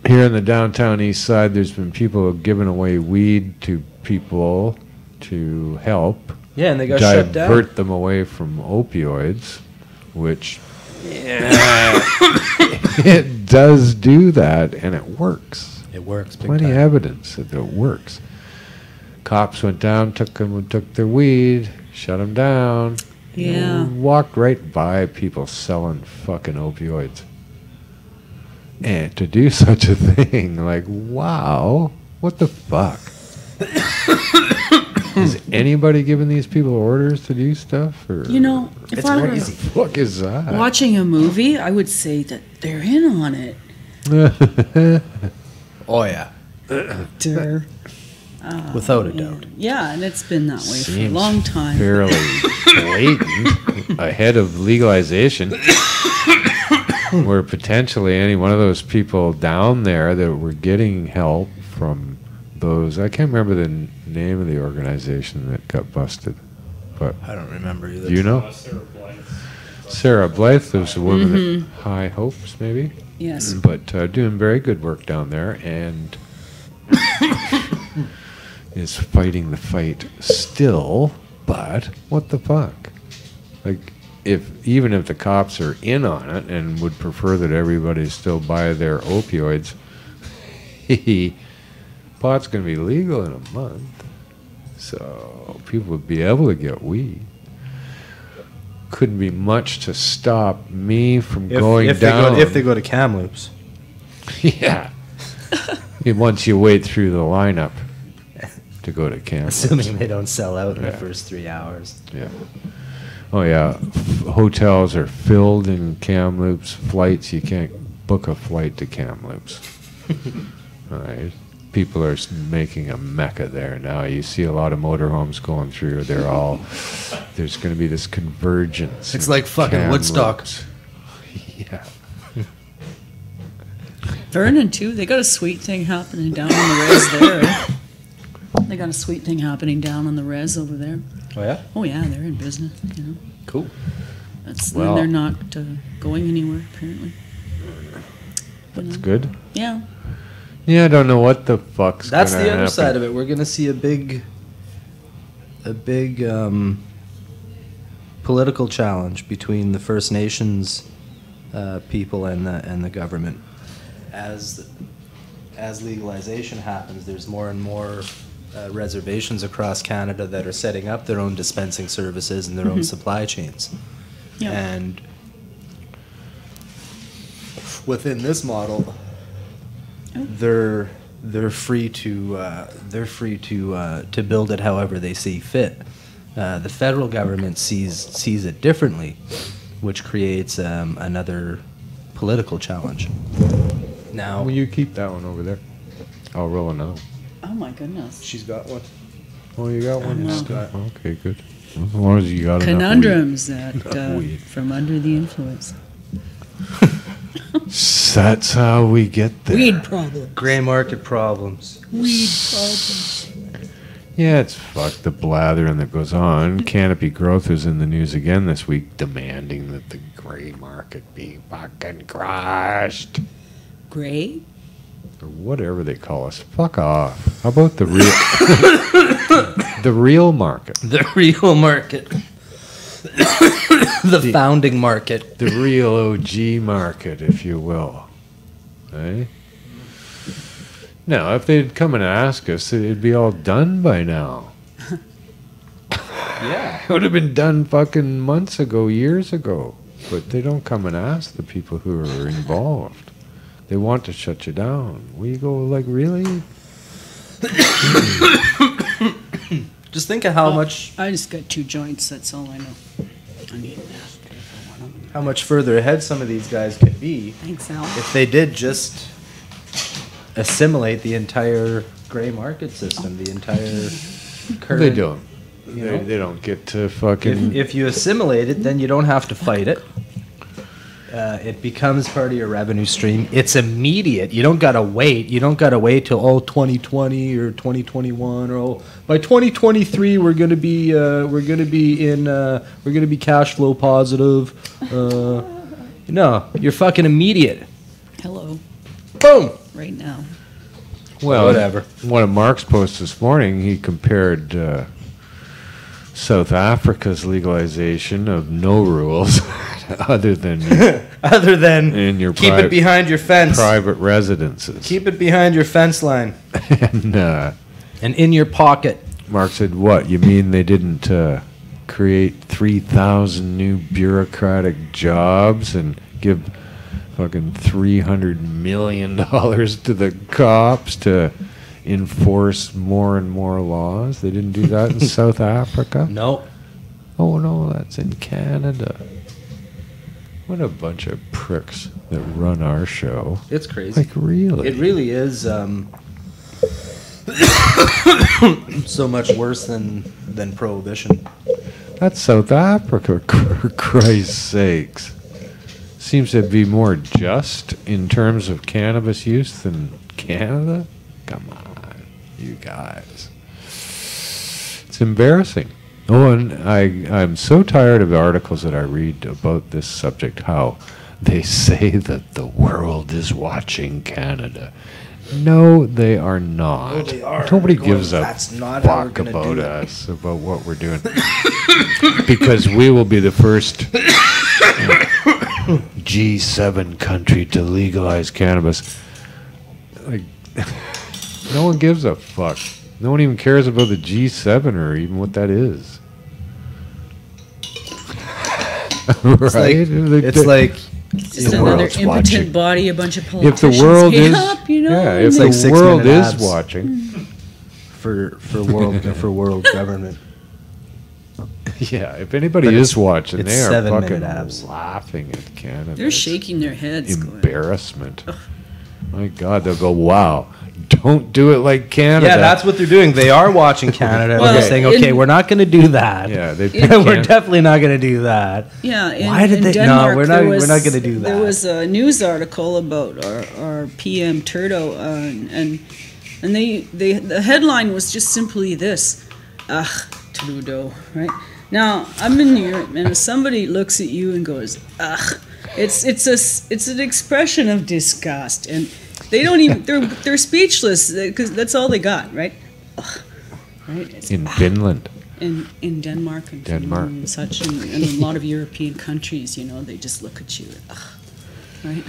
Here in the downtown east side, there's been people giving away weed to people to help Yeah, and they got shut down. divert them away from opioids, which it does do that, and it works. It works big Plenty of time. evidence that it works. Cops went down, took their weed, shut them down. Yeah. Walked right by people selling fucking opioids. And to do such a thing, like, wow, what the fuck? Is anybody giving these people orders to do stuff? Or You know, if It's I were crazy. what the fuck is that? watching a movie, I would say that they're in on it. Oh, yeah. They're, Without a doubt. yeah, and it's been that way for a Seems long time. fairly blatant ahead of legalization, where potentially any one of those people down there that were getting help from those, I can't remember the name of the organization that got busted, but I don't remember either. do you know? Sarah Blythe. Sarah Blythe was a woman at High Hopes, maybe, Yes. but doing very good work down there, and is fighting the fight still. But what the fuck? Like, even if the cops are in on it and would prefer that everybody still buy their opioids, pot's going to be legal in a month, so people would be able to get weed. Couldn't be much to stop me from going down. If they go to Kamloops. Yeah. Once you wade through the lineup to go to camp. Assuming they don't sell out in the Yeah. first 3 hours. Yeah. Oh, yeah. Hotels are filled in Kamloops. Flights, you can't book a flight to Kamloops. All right. People are making a mecca there now. You see a lot of motorhomes going through. There's going to be this convergence. It's in like fucking Woodstock. Kamloops. Yeah. Vernon, too, they got a sweet thing happening down on the res there. They got a sweet thing happening down on the res over there. Oh, yeah? Oh, yeah, they're in business, you know. Cool. Well- They're not going anywhere, apparently. That's good. Yeah. Yeah, I don't know what the fuck's That's gonna the other happen. side of it. We're going to see a big political challenge between the First Nations people and the government. As legalization happens, there's more and more reservations across Canada that are setting up their own dispensing services and their own supply chains. Yeah. And within this model, they're free to build it however they see fit. The federal government sees it differently, which creates another political challenge. Now, Will you keep that one over there? I'll roll another one. Oh, my goodness. she's got one. Oh, you got one? Yeah. Still? Okay, good. As long as you got Conundrums that weed. from under the influence. enough. That's how we get there. Weed problem. Gray market problems. Weed problem. Yeah, it's fucked the blathering that goes on. Canopy Growth is in the news again this week, demanding that the gray market be fucking crushed. Gray? Or whatever they call us. Fuck off. How about the real the real market? The real market. The founding market. The real OG market, if you will. Eh? Now, if they'd come and ask us, it'd be all done by now. Yeah. It would have been done fucking months ago, years ago. But they don't come and ask the people who are involved. They want to shut you down. We go like, really? Just think of how much I just got 2 joints, that's all I know. I need how much further ahead some of these guys could be Thanks, Al. if they did just assimilate the entire gray market system, the entire current. They don't. You know? They don't get to fucking... If you assimilate it, then you don't have to fight it. It becomes part of your revenue stream. It's immediate. You don't gotta wait. You don't gotta wait till 2020 or 2021 or by 2023 we're gonna be cash flow positive. No, you're fucking immediate. Hello, Boom. right now. Well, Whatever. One of Mark's posts this morning, he compared South Africa's legalization of no rules other than in your keep it behind your fence. private residences. Keep it behind your fence line And and in your pocket. Mark said, what, you mean they didn't create 3,000 new bureaucratic jobs and give fucking $300 million to the cops to enforce more and more laws? They didn't do that in South Africa? No. Oh, no, that's in Canada. What a bunch of pricks that run our show. It's crazy. Like, really? It really is so much worse than prohibition. That's South Africa, for Christ's sakes. Seems to be more just in terms of cannabis use than Canada? Come on, you guys. It's embarrassing. Oh, and I'm so tired of the articles that I read about this subject, how they say that the world is watching Canada. No, they are not. No, they are. Nobody They're going, gives a "That's not how we're fuck gonna about do it." us, about what we're doing. Because we will be the first G7 country to legalize cannabis. Like, no one gives a fuck. No one even cares about the G7 or even what that is. Right? It's like Just The another world's impotent watching. body, a bunch of If politicians the world made is, up, you know? yeah, if It's the like 6 world minute is abs. watching, for world government. yeah, if anybody But is watching, it's they are 7 fucking minute abs. laughing at Canada. They're shaking their heads. going, Embarrassment. My God, they'll go, wow, don't do it like Canada. Yeah, that's what they're doing. They are watching Canada and Well, they're saying, okay, in- we're not going to do that. Yeah, they We're definitely not going to do that. Yeah, in, Why did in they- no, Denmark, we're not- there we're was, not gonna do There that. was a news article about our PM Turdo, and the headline was just simply this: "Ugh, Trudeau." Right now, I'm in Europe, and if somebody looks at you and goes, "Ugh," it's an expression of disgust, and they don't even they're speechless because that's all they got, right? Ugh, right? It's, in Finland. in Denmark and Denmark. Finland and such, and a lot of European countries, you know, they just look at you, ugh, right?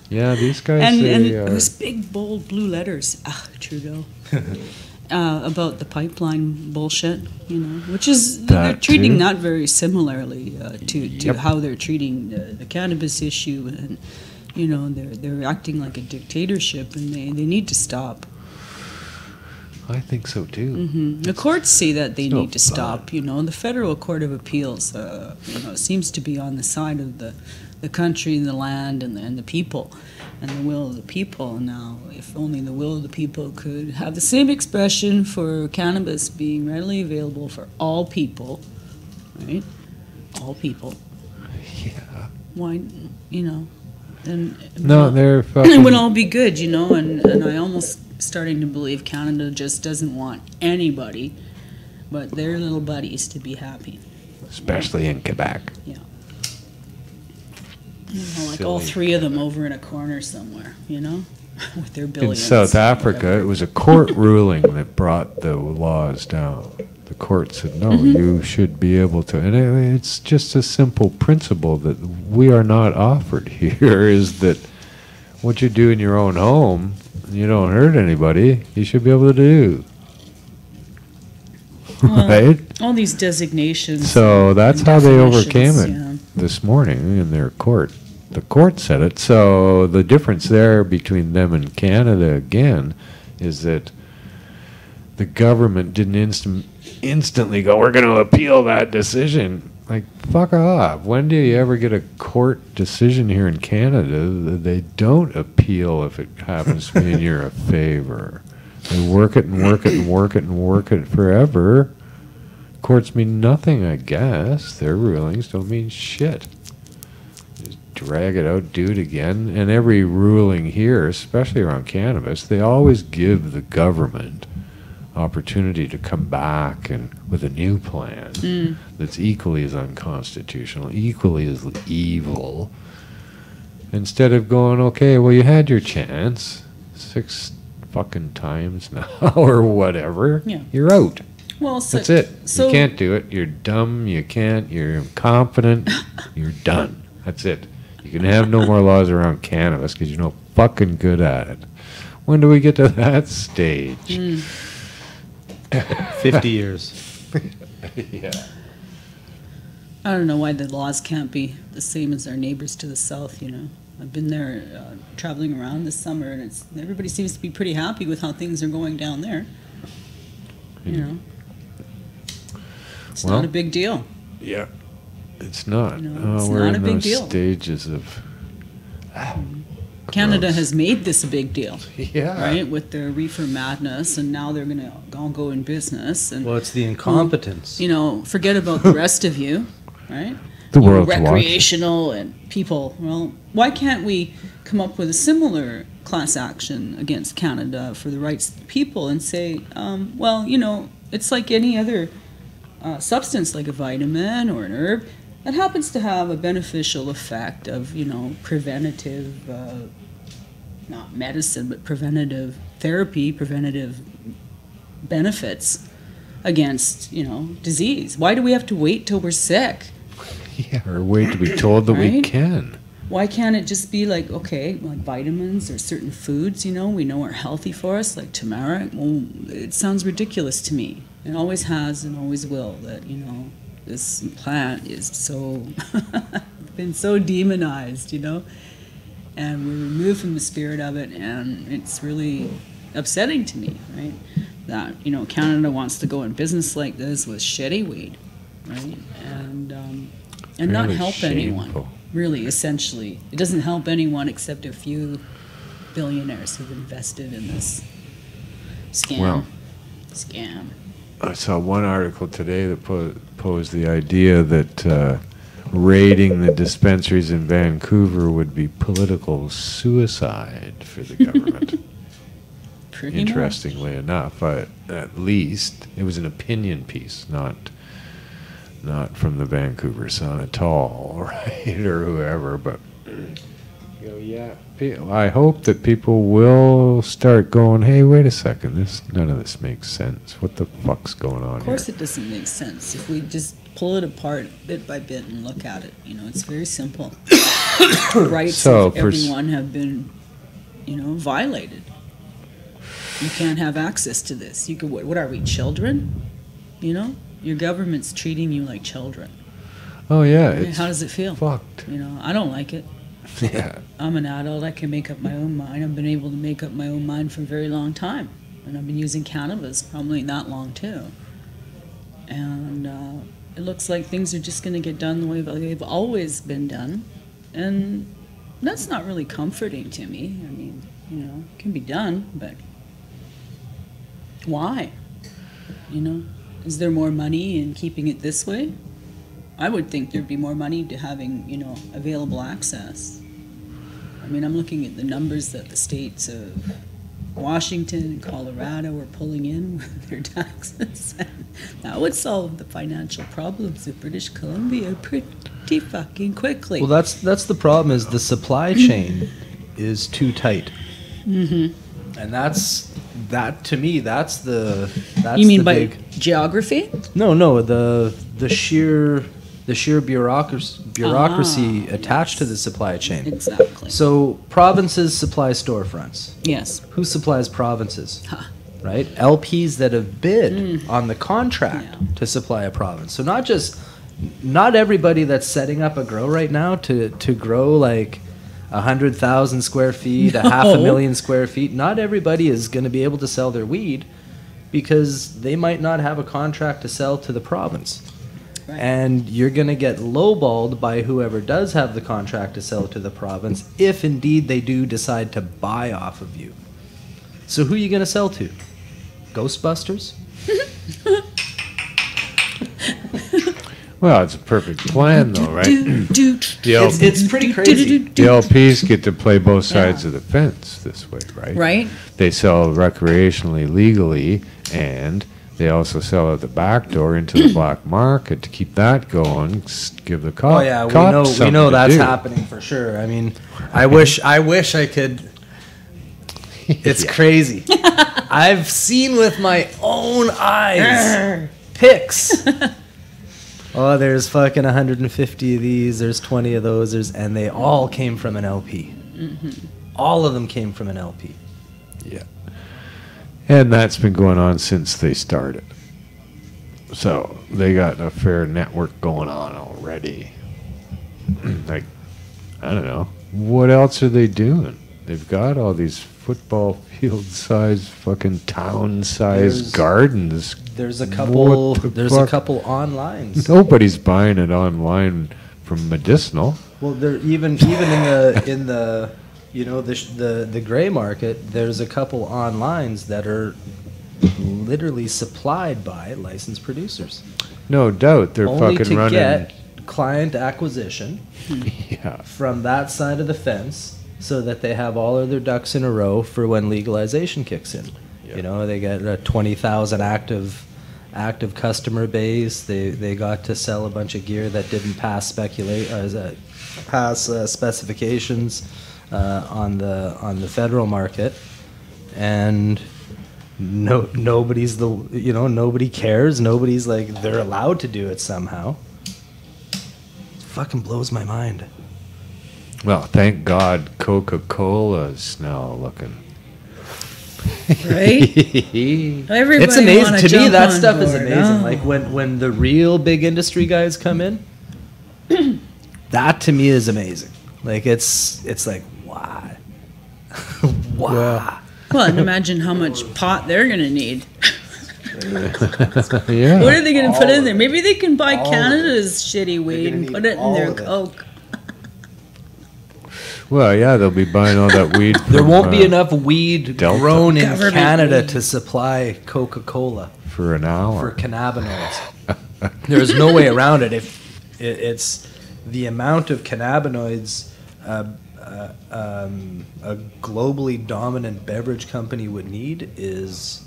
Yeah, these guys. And they, it was big, bold, blue letters, ugh, Trudeau, about the pipeline bullshit, you know, which is they're That treating too. not very similarly to Yep. how they're treating the cannabis issue, and you know, they're acting like a dictatorship, and they need to stop. I think so too. The courts say that they It's no need to stop. You know, the Federal Court of Appeals, you know, seems to be on the side of the country, the land, and the people, and the will of the people. Now, if only the will of the people could have the same expression for cannabis being readily available for all people, right? All people. Yeah. Why, you know, then No, they're it fucking. would all be good, you know, and I almost starting to believe Canada just doesn't want anybody but their little buddies to be happy. Especially in Quebec. Yeah. Like all silly. three of them over in a corner somewhere, with their In billions. South or Africa, whatever. it was a court ruling that brought the laws down. The court said, no, Mm-hmm. you should be able to. And it's just a simple principle that we are not offered here is that what you do in your own home, you don't hurt anybody, you should be able to do. Well, Right? all these designations. So that's and how they definitions, overcame it this morning in their court. The court said it. So the difference there between them and Canada, again, is that the government didn't instantly go, we're going to appeal that decision. Like, fuck off. When do you ever get a court decision here in Canada that they don't appeal if it happens to be in your favor? They work it and work it and work it and work it forever. Courts mean nothing, I guess. Their rulings don't mean shit. Just drag it out, do it again. And every ruling here, especially around cannabis, they always give the government opportunity to come back and with a new plan that's equally as unconstitutional, equally as evil. Instead of going, okay, well, you had your chance 6 fucking times now or whatever. Yeah. You're out. Well, so, That's it. So You can't do it. You're dumb. You can't. You're incompetent. You're done. That's it. You can have no more laws around cannabis because you're no fucking good at it. When do we get to that stage? 50 years. Yeah. I don't know why the laws can't be the same as our neighbors to the south. I've been there traveling around this summer, and everybody seems to be pretty happy with how things are going down there. It's Well, not a big deal. Yeah. It's not. It's we're not a in big those deal. stages of. Canada gross. has made this a big deal, Yeah. right? With their Reefer Madness, and now they're going to all go in business. And Well, it's the incompetence. forget about the rest of you, right? The You know, world's watching. recreational and people. Well, why can't we come up with a similar class action against Canada for the rights of the people and say, it's like any other substance, like a vitamin or an herb, that happens to have a beneficial effect of, preventative, not medicine, but preventative therapy, preventative benefits against, disease. Why do we have to wait till we're sick? Yeah, or wait to be told that we Right? can. Why can't it just be like, okay, like vitamins or certain foods, we know are healthy for us, like turmeric? Well, it sounds ridiculous to me. It always has and always will that, this plant is so, been so demonized, and we're removed from the spirit of it, and it's really upsetting to me, right? That, Canada wants to go in business like this with shitty weed, right? And not Really help anyone. shameful. Really, essentially. It doesn't help anyone except a few billionaires who've invested in this scam. Well, I saw one article today that posed the idea that raiding the dispensaries in Vancouver would be political suicide for the government. Pretty Interestingly enough, at least it was an opinion piece, not from the Vancouver Sun at all, right, or whoever. But I hope that people will start going, hey, wait a second, none of this makes sense. What the fuck's going on Of course here? it doesn't make sense if we just pull it apart bit by bit and look at it. It's very simple. Rights So, of everyone have been, violated. You can't have access to this. You could, what are we, children? Your government's treating you like children. Oh yeah, it's How does it feel? fucked. I don't like it. Yeah. I'm an adult. I can make up my own mind. I've been able to make up my own mind for a very long time. And I've been using cannabis probably that long too. And it looks like things are just going to get done the way they've always been done. And that's not really comforting to me. I mean, it can be done, but why? Is there more money in keeping it this way? I would think there'd be more money to having, available access. I mean, I'm looking at the numbers that the states have Washington and Colorado were pulling in with their taxes. That would solve the financial problems of British Columbia pretty fucking quickly. Well, that's the problem. Is the supply chain is too tight, and that to me that's you mean the by big, geography? no the sheer bureaucracy attached to the supply chain. Exactly. So provinces supply storefronts. Yes. Who supplies provinces? Huh. Right? LPs that have bid on the contract Yeah. to supply a province. So not everybody that's setting up a grow right now to grow like 100,000 square feet, a half a No. million square feet. Not everybody is going to be able to sell their weed because they might not have a contract to sell to the province. Right. And you're going to get lowballed by whoever does have the contract to sell to the province if indeed they do decide to buy off of you. So who are you going to sell to? Ghostbusters? Well, it's a perfect plan, though, right? It's pretty crazy. The LPs get to play both sides of the fence this way, right? Right? They sell recreationally, legally, and they also sell out the back door into the black market to keep that going. Give the Oh yeah, we know that's happening for sure. I mean, I wish I could. It's crazy. I've seen with my own eyes pics. Oh, there's fucking 150 of these. There's 20 of those. And they all came from an LP. All of them came from an LP. Yeah. And that's been going on since they started. So they got a fair network going on already. Like, I don't know. What else are they doing? They've got all these football field-sized, fucking town-sized gardens. There's a couple. What the There's fuck? a couple online. Nobody's buying it online from medicinal. Well, they're even in the the gray market. There's a couple onlines that are literally supplied by licensed producers. No doubt, they're Only fucking to running. get client acquisition Yeah. from that side of the fence, so that they have all of their ducks in a row for when legalization kicks in. Yeah. You know, they get a 20,000 active customer base. They got to sell a bunch of gear that didn't pass specifications on the federal market, and nobody cares. Nobody's like, they're allowed to do it somehow. It fucking blows my mind. Well, thank God Coca-Cola's now looking. Right? Everybody It's amazing wanna to me. jump That on stuff is board. amazing. Oh. Like when the real big industry guys come in, that to me is amazing. Like it's like, why? Why? Well, and imagine how much pot they're going to need. Yeah. What are they going to put All in of there? it. Maybe they can buy All of Canada's shitty weed gonna and need put it in all their of it. Coke. Well, yeah, they'll be buying all that weed. There from, won't be enough weed Delta. grown in Government Canada weed. to supply Coca-Cola for an for hour. cannabinoids. There's no way around it. If it's the amount of cannabinoids a globally dominant beverage company would need is,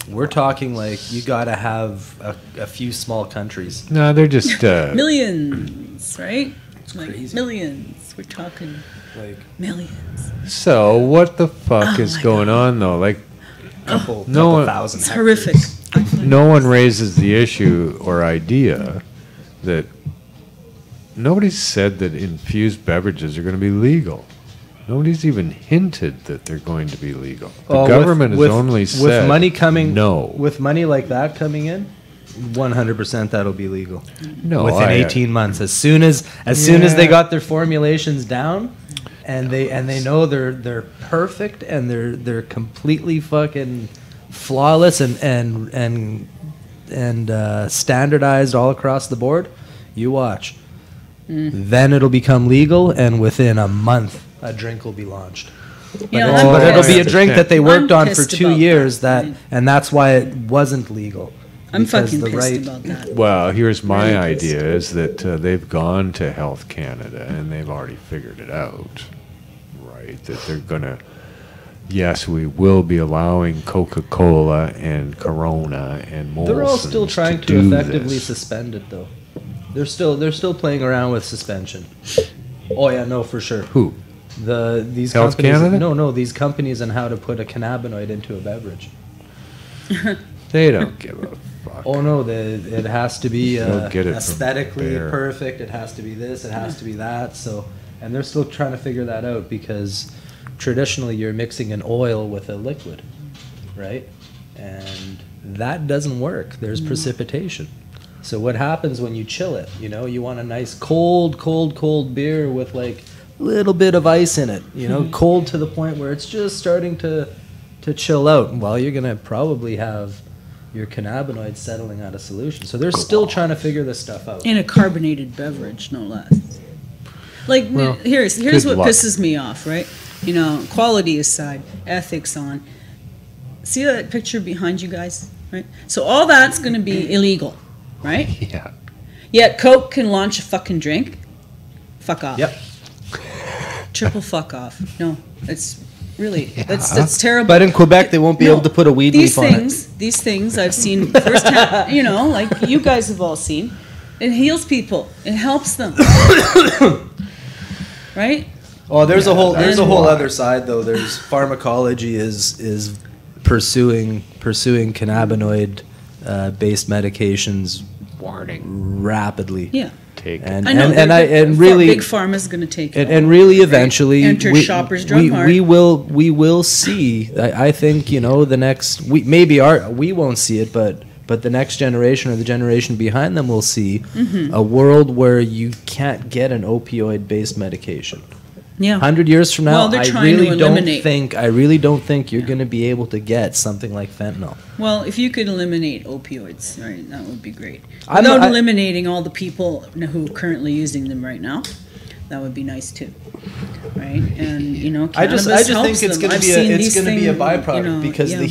we're talking like you got to have a few small countries. No, they're just. Millions, right? It's Like crazy. millions. We're talking Like millions. So what the fuck Oh is my going God. on though? Like, couple No one- thousand. It's hectares. horrific. no one raises the issue or idea that nobody's said that infused beverages are going to be legal. Nobody's even hinted that they're going to be legal. The Oh, government has only said with money coming. no. With money like that coming in, 100% that'll be legal. No, within I- 18 months. As soon as they Yeah. got their formulations down, and they know they're perfect and they're completely fucking flawless and standardized all across the board. You watch. Then it'll become legal, and within a month, a drink will be launched. You know, But I'm it'll be a pissed. drink that they worked I'm on for pissed 2 about years, that. and that's why it wasn't legal. I'm Because fucking the pissed right- about that. Well, here's my Really pissed. idea: is that they've gone to Health Canada and they've already figured it out, right? That they're gonna yes, we will be allowing Coca-Cola and Corona and Molson's. They're all still trying to do effectively this. suspend it, though. They're still playing around with suspension. Oh yeah, no, for sure. Who? These Health companies. Canada? No, these companies and how to put a cannabinoid into a beverage. They don't give a fuck. Oh no, it has to be They'll get it from aesthetically there. perfect. It has to be this. It has to be that. So, and they're still trying to figure that out because traditionally you're mixing an oil with a liquid, right? And that doesn't work. There's precipitation. So what happens when you chill it? You know, you want a nice cold beer with like a little bit of ice in it. You know, cold to the point where it's just starting to chill out. Well, you're gonna probably have your cannabinoids settling out of solution. So they're still trying to figure this stuff out. In a carbonated beverage, no less. Like, Well, here's good what luck. pisses me off, right? You know, quality aside, ethics on. See that picture behind you guys, right? So all that's going to be illegal, right? Yeah. Yet Coke can launch a fucking drink. Fuck off. Yep. Triple fuck off. No, it's really, that's terrible. But in Quebec, they won't be No, able to put a weed leaf on it. These things I've seen firsthand, you know, like you guys have all seen. It heals people. It helps them. Right? Oh, there's a whole that's whole why. other side though. There's pharmacology is pursuing cannabinoid based medications Warning. rapidly. Yeah. Take And I know. and really Big Pharma's going to take it. and really eventually Enter Shoppers Drug Mart. we will see. I think, you know, the next we won't see it, but the next generation or the generation behind them will see a world where you can't get an opioid based medication. Yeah. 100 years from now, Well, they're I trying to eliminate. really don't think you're going to be able to get something like fentanyl. Well, if you could eliminate opioids, right, that would be great. I'm- Without I- eliminating all the people who are currently using them right now, that would be nice too. Right? And, you know, I cannabis just helps think it's them. going to I've be seen it's these going to be a things, byproduct you know, because yeah. the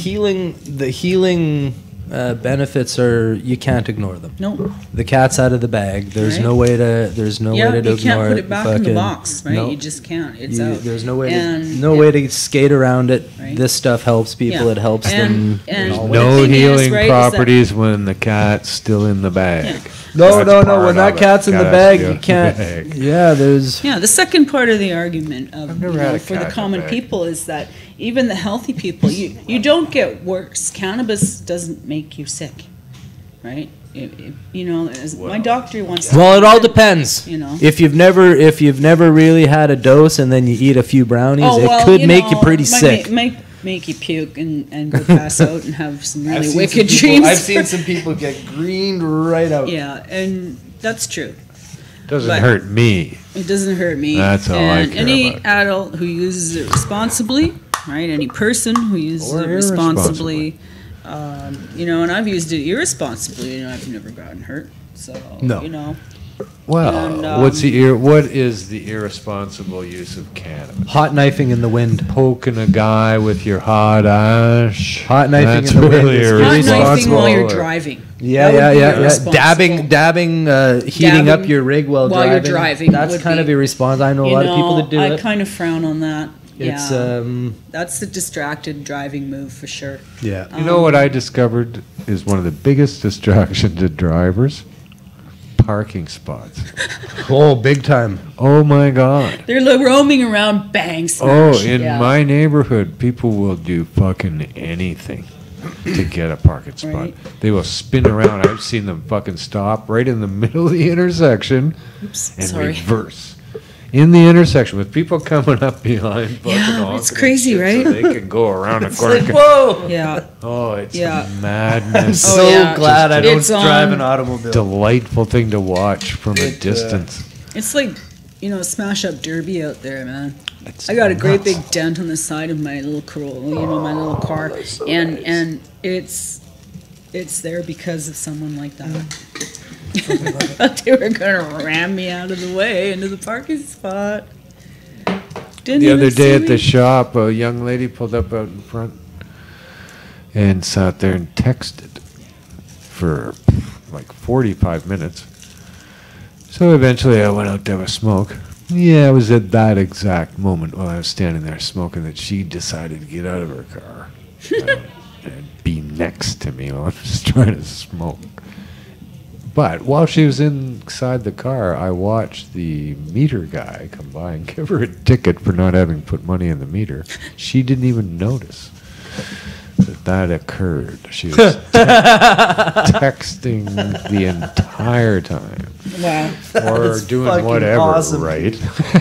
healing benefits are, you can't ignore them. No. The cat's out of the bag. There's Right. no way to Yeah, ignore you can't put it back in the Fucking- box, right? no. You just can't. It's You- out. there's no way And way to skate around it. Right. This stuff helps people. Yeah. It helps And- them. and all what No the thing is, healing right, is that- properties when the cat's still in the bag. Yeah. No, That's no. part When that of it. cat's in the Cat's bag, still you in the can't. bag. Yeah, there's. Yeah, the second part of the argument of, I've never you know, had a for cat the in a common bag. people is that even the healthy people, you don't get worse. Cannabis doesn't make you sick, right? You know, as my doctor wants. Well, it all depends. You know. If you've never really had a dose and then you eat a few brownies, it could make you pretty sick. Make you puke and go pass out and have some I've really seen wicked some people- dreams. I've seen some people get greened right out. Yeah, and that's true. Doesn't But- hurt me. It doesn't hurt me. That's all I and care any about. adult who uses it responsibly, right? Any person who uses Or it responsibly, you know, and I've used it irresponsibly, and I've never gotten hurt. So, No. you know, Well, And, what is the irresponsible use of cannabis? Hot knifing in the wind. Poking a guy with your hot ash. Hot knifing That's in the wind really is hot irresponsible. knifing while you're or- driving. Yeah, That would be yeah. irresponsible. Dabbing, heating up Dabbing your rig while you're driving. driving That's would kind be- of irresponsible. I know a You lot of people that do I it. kind of frown on that. It's Yeah, that's the distracted driving move for sure. yeah. You know what I discovered is one of the biggest distractions to drivers? Parking spots. Oh, big time. Oh my God. They're roaming around, bang, Oh, smash. in Yeah. my neighborhood, people will do fucking anything to get a parking spot. Right. They will spin around. I've seen them fucking stop right in the middle of the intersection Oops, and sorry. reverse. In the intersection with people coming up behind. fucking Yeah, honking it's and crazy, shit, so right? they can go around the It's corner. like, whoa. Yeah. Oh, it's Yeah. madness. So yeah. glad I don't It's drive on. an automobile. Delightful thing to watch from a distance. It's like, you know, smash up derby out there, man. I got a great big dent on the side of my little Corolla, you know, my little car, and it's there because of someone like that. Thought they were gonna ram me out of the way into the parking spot. Didn't The even other day see at the me. shop, a young lady pulled up out in front and sat there and texted for like 45 minutes. So eventually I went out to have a smoke. Yeah, it was at that exact moment while I was standing there smoking that she decided to get out of her car and be next to me while I was trying to smoke. But while she was inside the car, I watched the meter guy come by and give her a ticket for not having put money in the meter. She didn't even notice that occurred. She was texting the entire time. Wow. Or That's doing fucking whatever, awesome. right?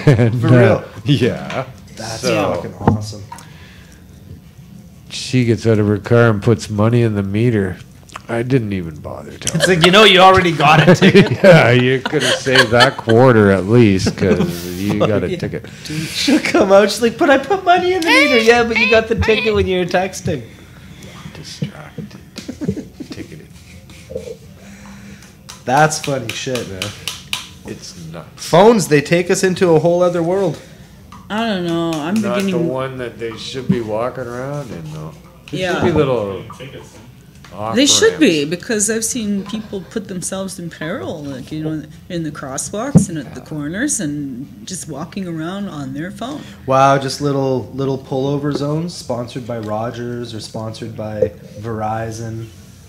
And, For real? Yeah. That's So- fucking awesome. She gets out of her car and puts money in the meter. I didn't even bother telling It's like, you know, you already got a ticket. Yeah, you could have saved that quarter at least because you got a ticket. She'll come out. She's like, but I put money in the meter. Yeah, but you got the ticket when you were texting. Distracted. Ticketed. That's funny shit, man. It's nuts. Phones, they take us into a whole other world. I don't know. I'm Not the beginning. one that they should be walking around in, though. There Yeah. should be little Tickets. They should be, off-ramps. because I've seen people put themselves in peril, like, you know, in the crosswalks and at the corners and just walking around on their phone. Wow, just little pullover zones sponsored by Rogers or sponsored by Verizon.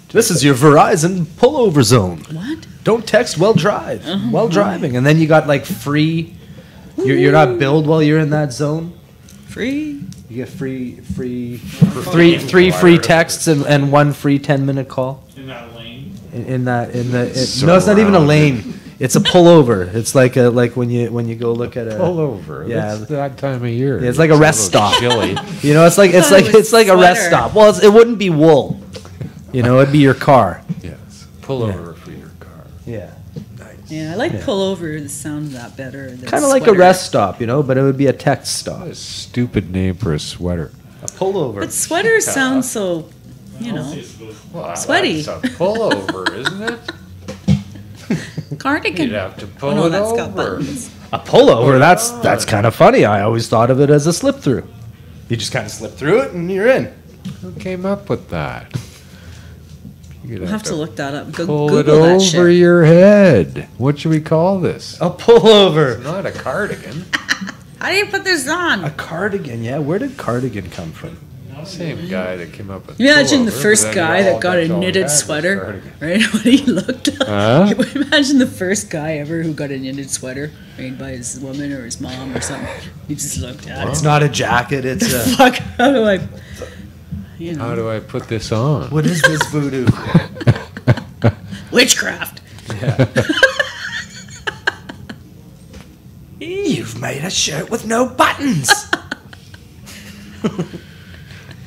This is your Verizon pullover zone. What? Don't text while driving. And then you got like free. You're not billed while you're in that zone. Free? You get three free texts and one free 10-minute call. In that lane. No, it's not even a lane. It's a pullover. It's like when you go look at a Pull over. Yeah. It's that time of year. Yeah, it's like a rest stop. Chilly. You know, it's like it was a rest sweater. stop. Well, it wouldn't be wool. You know, it'd be your car. Yes. Pull over for your car. Yeah. Yeah, I like Yeah. pullover. The sound of that better. than Kind of like a sweater. rest stop, you know, but it would be a text stop. What a stupid name for a sweater. A pullover. But sweaters sound so, you know, Well, Sweaty. That's a pullover, isn't it? cardigan. You'd have to Oh, pull no, it that's got over. buttons. A pullover, that's on. kind of funny. I always thought of it as a slip through. You just kind of slip through it and you're in. Who came up with that? You'd I'll have to look that up. Go pull Google it that over shit. your head. What should we call this? A pullover. Not a cardigan. How do you put this on? A cardigan, yeah. Where did cardigan come from? Same guy that came up with You imagine the pullover, first but then guy all that got a that's all he knitted had was sweater, cardigan. right? When he looked up. Huh? Imagine the first guy ever who got a knitted sweater made by his woman or his mom or something. He just looked at It's it. not a jacket, it's a. Fuck, how do I, you know, How do I put this on? What is this voodoo? witchcraft. You've made a shirt with no buttons.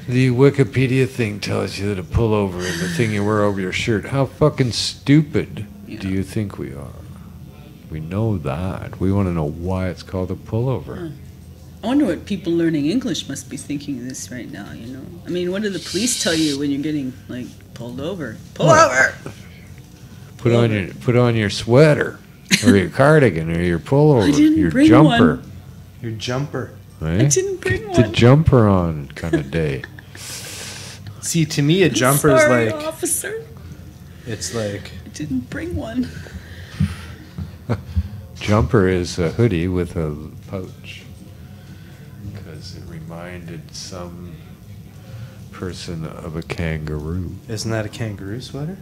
The Wikipedia thing tells you that a pullover is the thing you wear over your shirt. How fucking stupid do you think we are? We know that. We want to know why it's called a pullover. I wonder what people learning English must be thinking of this right now, you know? I mean, what do the police tell you when you're getting, like, pulled over? Pull over! Put on your sweater or your cardigan or your pullover, didn't your bring jumper. one. Your jumper. Right? I didn't bring Get one. the jumper on kind of day. See, to me, a jumper is Sorry, like. officer. It's like. I didn't bring one. Jumper is a hoodie with a pouch because it reminded some person of a kangaroo. Isn't that a kangaroo sweater?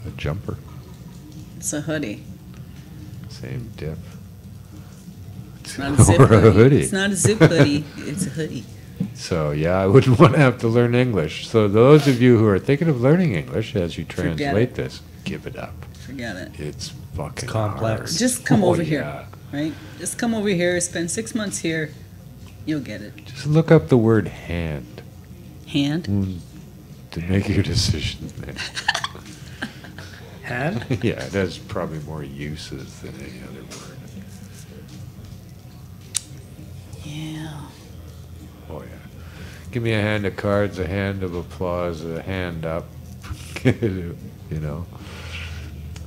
A jumper. It's a hoodie. Same dip. It's not a zip Or a hoodie. hoodie. It's not a zip hoodie. It's a hoodie. So, yeah, I wouldn't want to have to learn English. So, those of you who are thinking of learning English as you Forget translate it. this, give it up. Forget it. It's fucking complex. hard. Just come Oh, over yeah. here, right? Just come over here, spend 6 months here, you'll get it. Just look up the word hand Hand? to make your decision there. Hand? Yeah, it has probably more uses than any other word. Yeah. Oh, yeah. Give me a hand of cards, a hand of applause, a hand up. You know,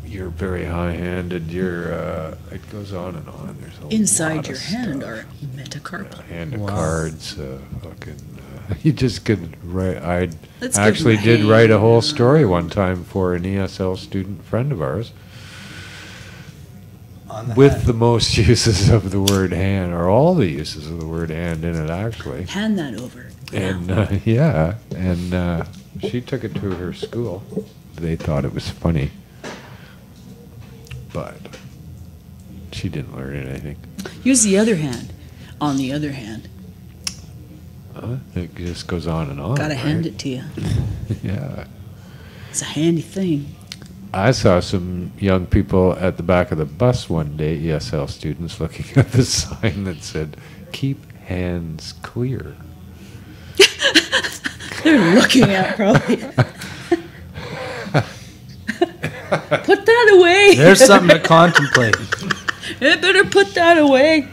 you're very high-handed. It goes on and on. There's a Inside lot your of hand stuff. are metacarpal. A hand of Wow. cards. You just could write. I Let's give actually him a did write a whole hand. story one time for an ESL student friend of ours. with hand. the most uses of the word hand, or all the uses of the word hand in it, actually. Hand that over. And she took it to her school. They thought it was funny, but she didn't learn anything. Use the other hand. On the other hand. It just goes on and on. Gotta hand right? it to you. Yeah. It's a handy thing. I saw some young people at the back of the bus one day, ESL students, looking at the sign that said, "Keep hands clear." They're looking at probably. Put that away. There's something to contemplate. They better put that away.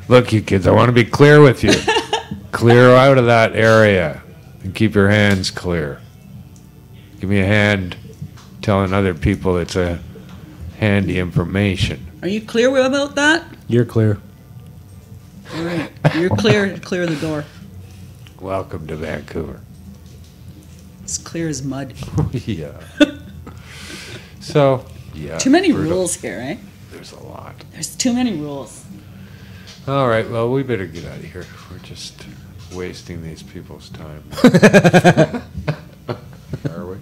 Look, you kids, I want to be clear with you. Clear out of that area and keep your hands clear. Give me a hand telling other people it's a handy information. Are you clear about that? You're clear. All right. You're clear. Clear the door. Welcome to Vancouver. It's clear as mud. Yeah. So, yeah. Too many brutal. rules here, right? There's a lot. There's too many rules. All right, well, we better get out of here. We're just wasting these people's time. Are we?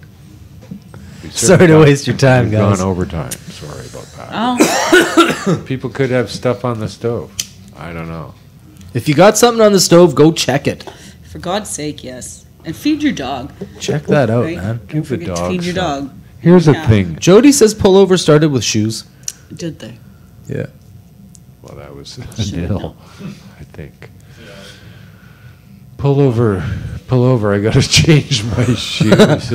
Sorry to waste your time, We've guys. gone overtime. Sorry about that. Oh, People could have stuff on the stove. I don't know. If you got something on the stove, go check it. for God's sake, yes. And feed your dog. Check that out, Right? man. Don't Give the forget to dog feed your some. dog. Here's the Yeah. thing. Jody says pullover started with shoes. Did they? Yeah. Well, that was Should've nil, known. I think. Pull over. I gotta change my shoes.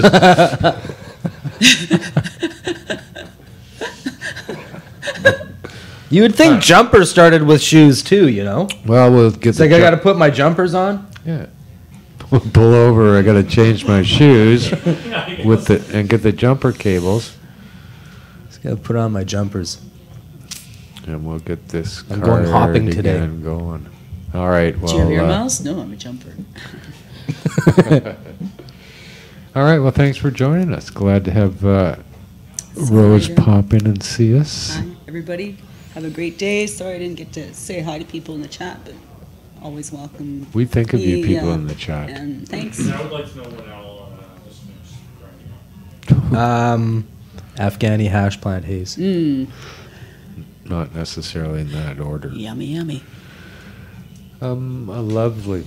You would think jumper started with shoes too, you know? Well, we'll get It's like I gotta put my jumpers on. Yeah. Pull over. I gotta change my shoes and get the jumper cables, Just gotta put on my jumpers. and we'll get this. I'm going hopping today. cardigan going. All right. Well. Do you have ear miles? No, I'm a jumper. All right. Well, thanks for joining us. Glad to have Rose Sorry to- pop in and see us. Hi, everybody. Have a great day. Sorry I didn't get to say hi to people in the chat, but always welcome. We think of you people Yeah. in the chat. And thanks. I would like to know what our listeners are Afghani hash plant haze. Mmm, Not necessarily in that order. yummy, yummy. A lovely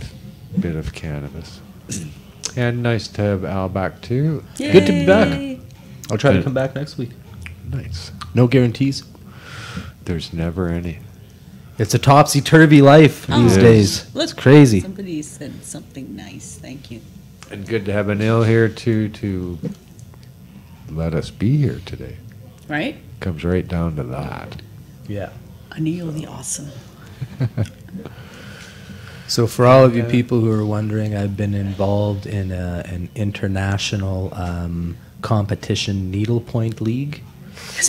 bit of cannabis. And nice to have Al back too. Good to be back. Yay. I'll try to Good. come back next week. Nice. No guarantees. There's never any. It's a topsy-turvy life these It days. Look, It's crazy. Somebody said something nice. Thank you. And good to have Anil here too to let us be here today. Right? Comes right down to that. Yeah. Anil the awesome. So for all of you people who are wondering, I've been involved in an international competition needlepoint league,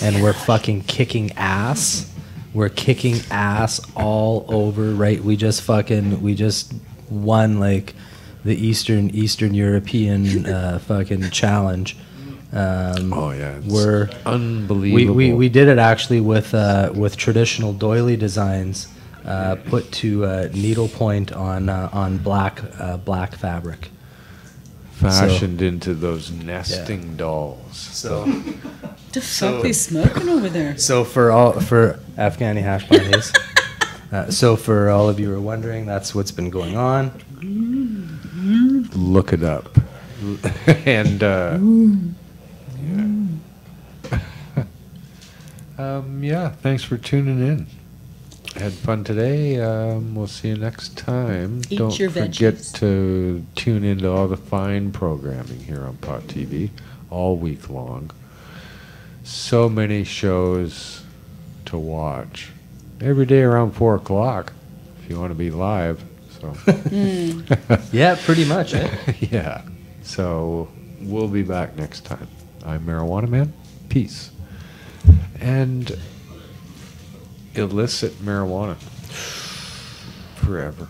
and we're fucking kicking ass. We're kicking ass all over. Right? We just won like the Eastern European fucking challenge. Oh yeah, it's We're unbelievable. we did it actually with traditional doily designs put to needlepoint on black fabric. fashioned into those nesting dolls. So What the fuck they smoking over there? for Afghani hash plant haze. So for all of you who are wondering, that's what's been going on. Look it up. And yeah, thanks for tuning in. Had fun today. We'll see you next time. Eat Don't your forget veggies. to tune into all the fine programming here on Pot TV all week long. So many shows to watch every day around 4 o'clock if you want to be live. So Yeah, pretty much. Eh? yeah. So we'll be back next time. I'm Marijuana Man. Peace. And illicit marijuana forever.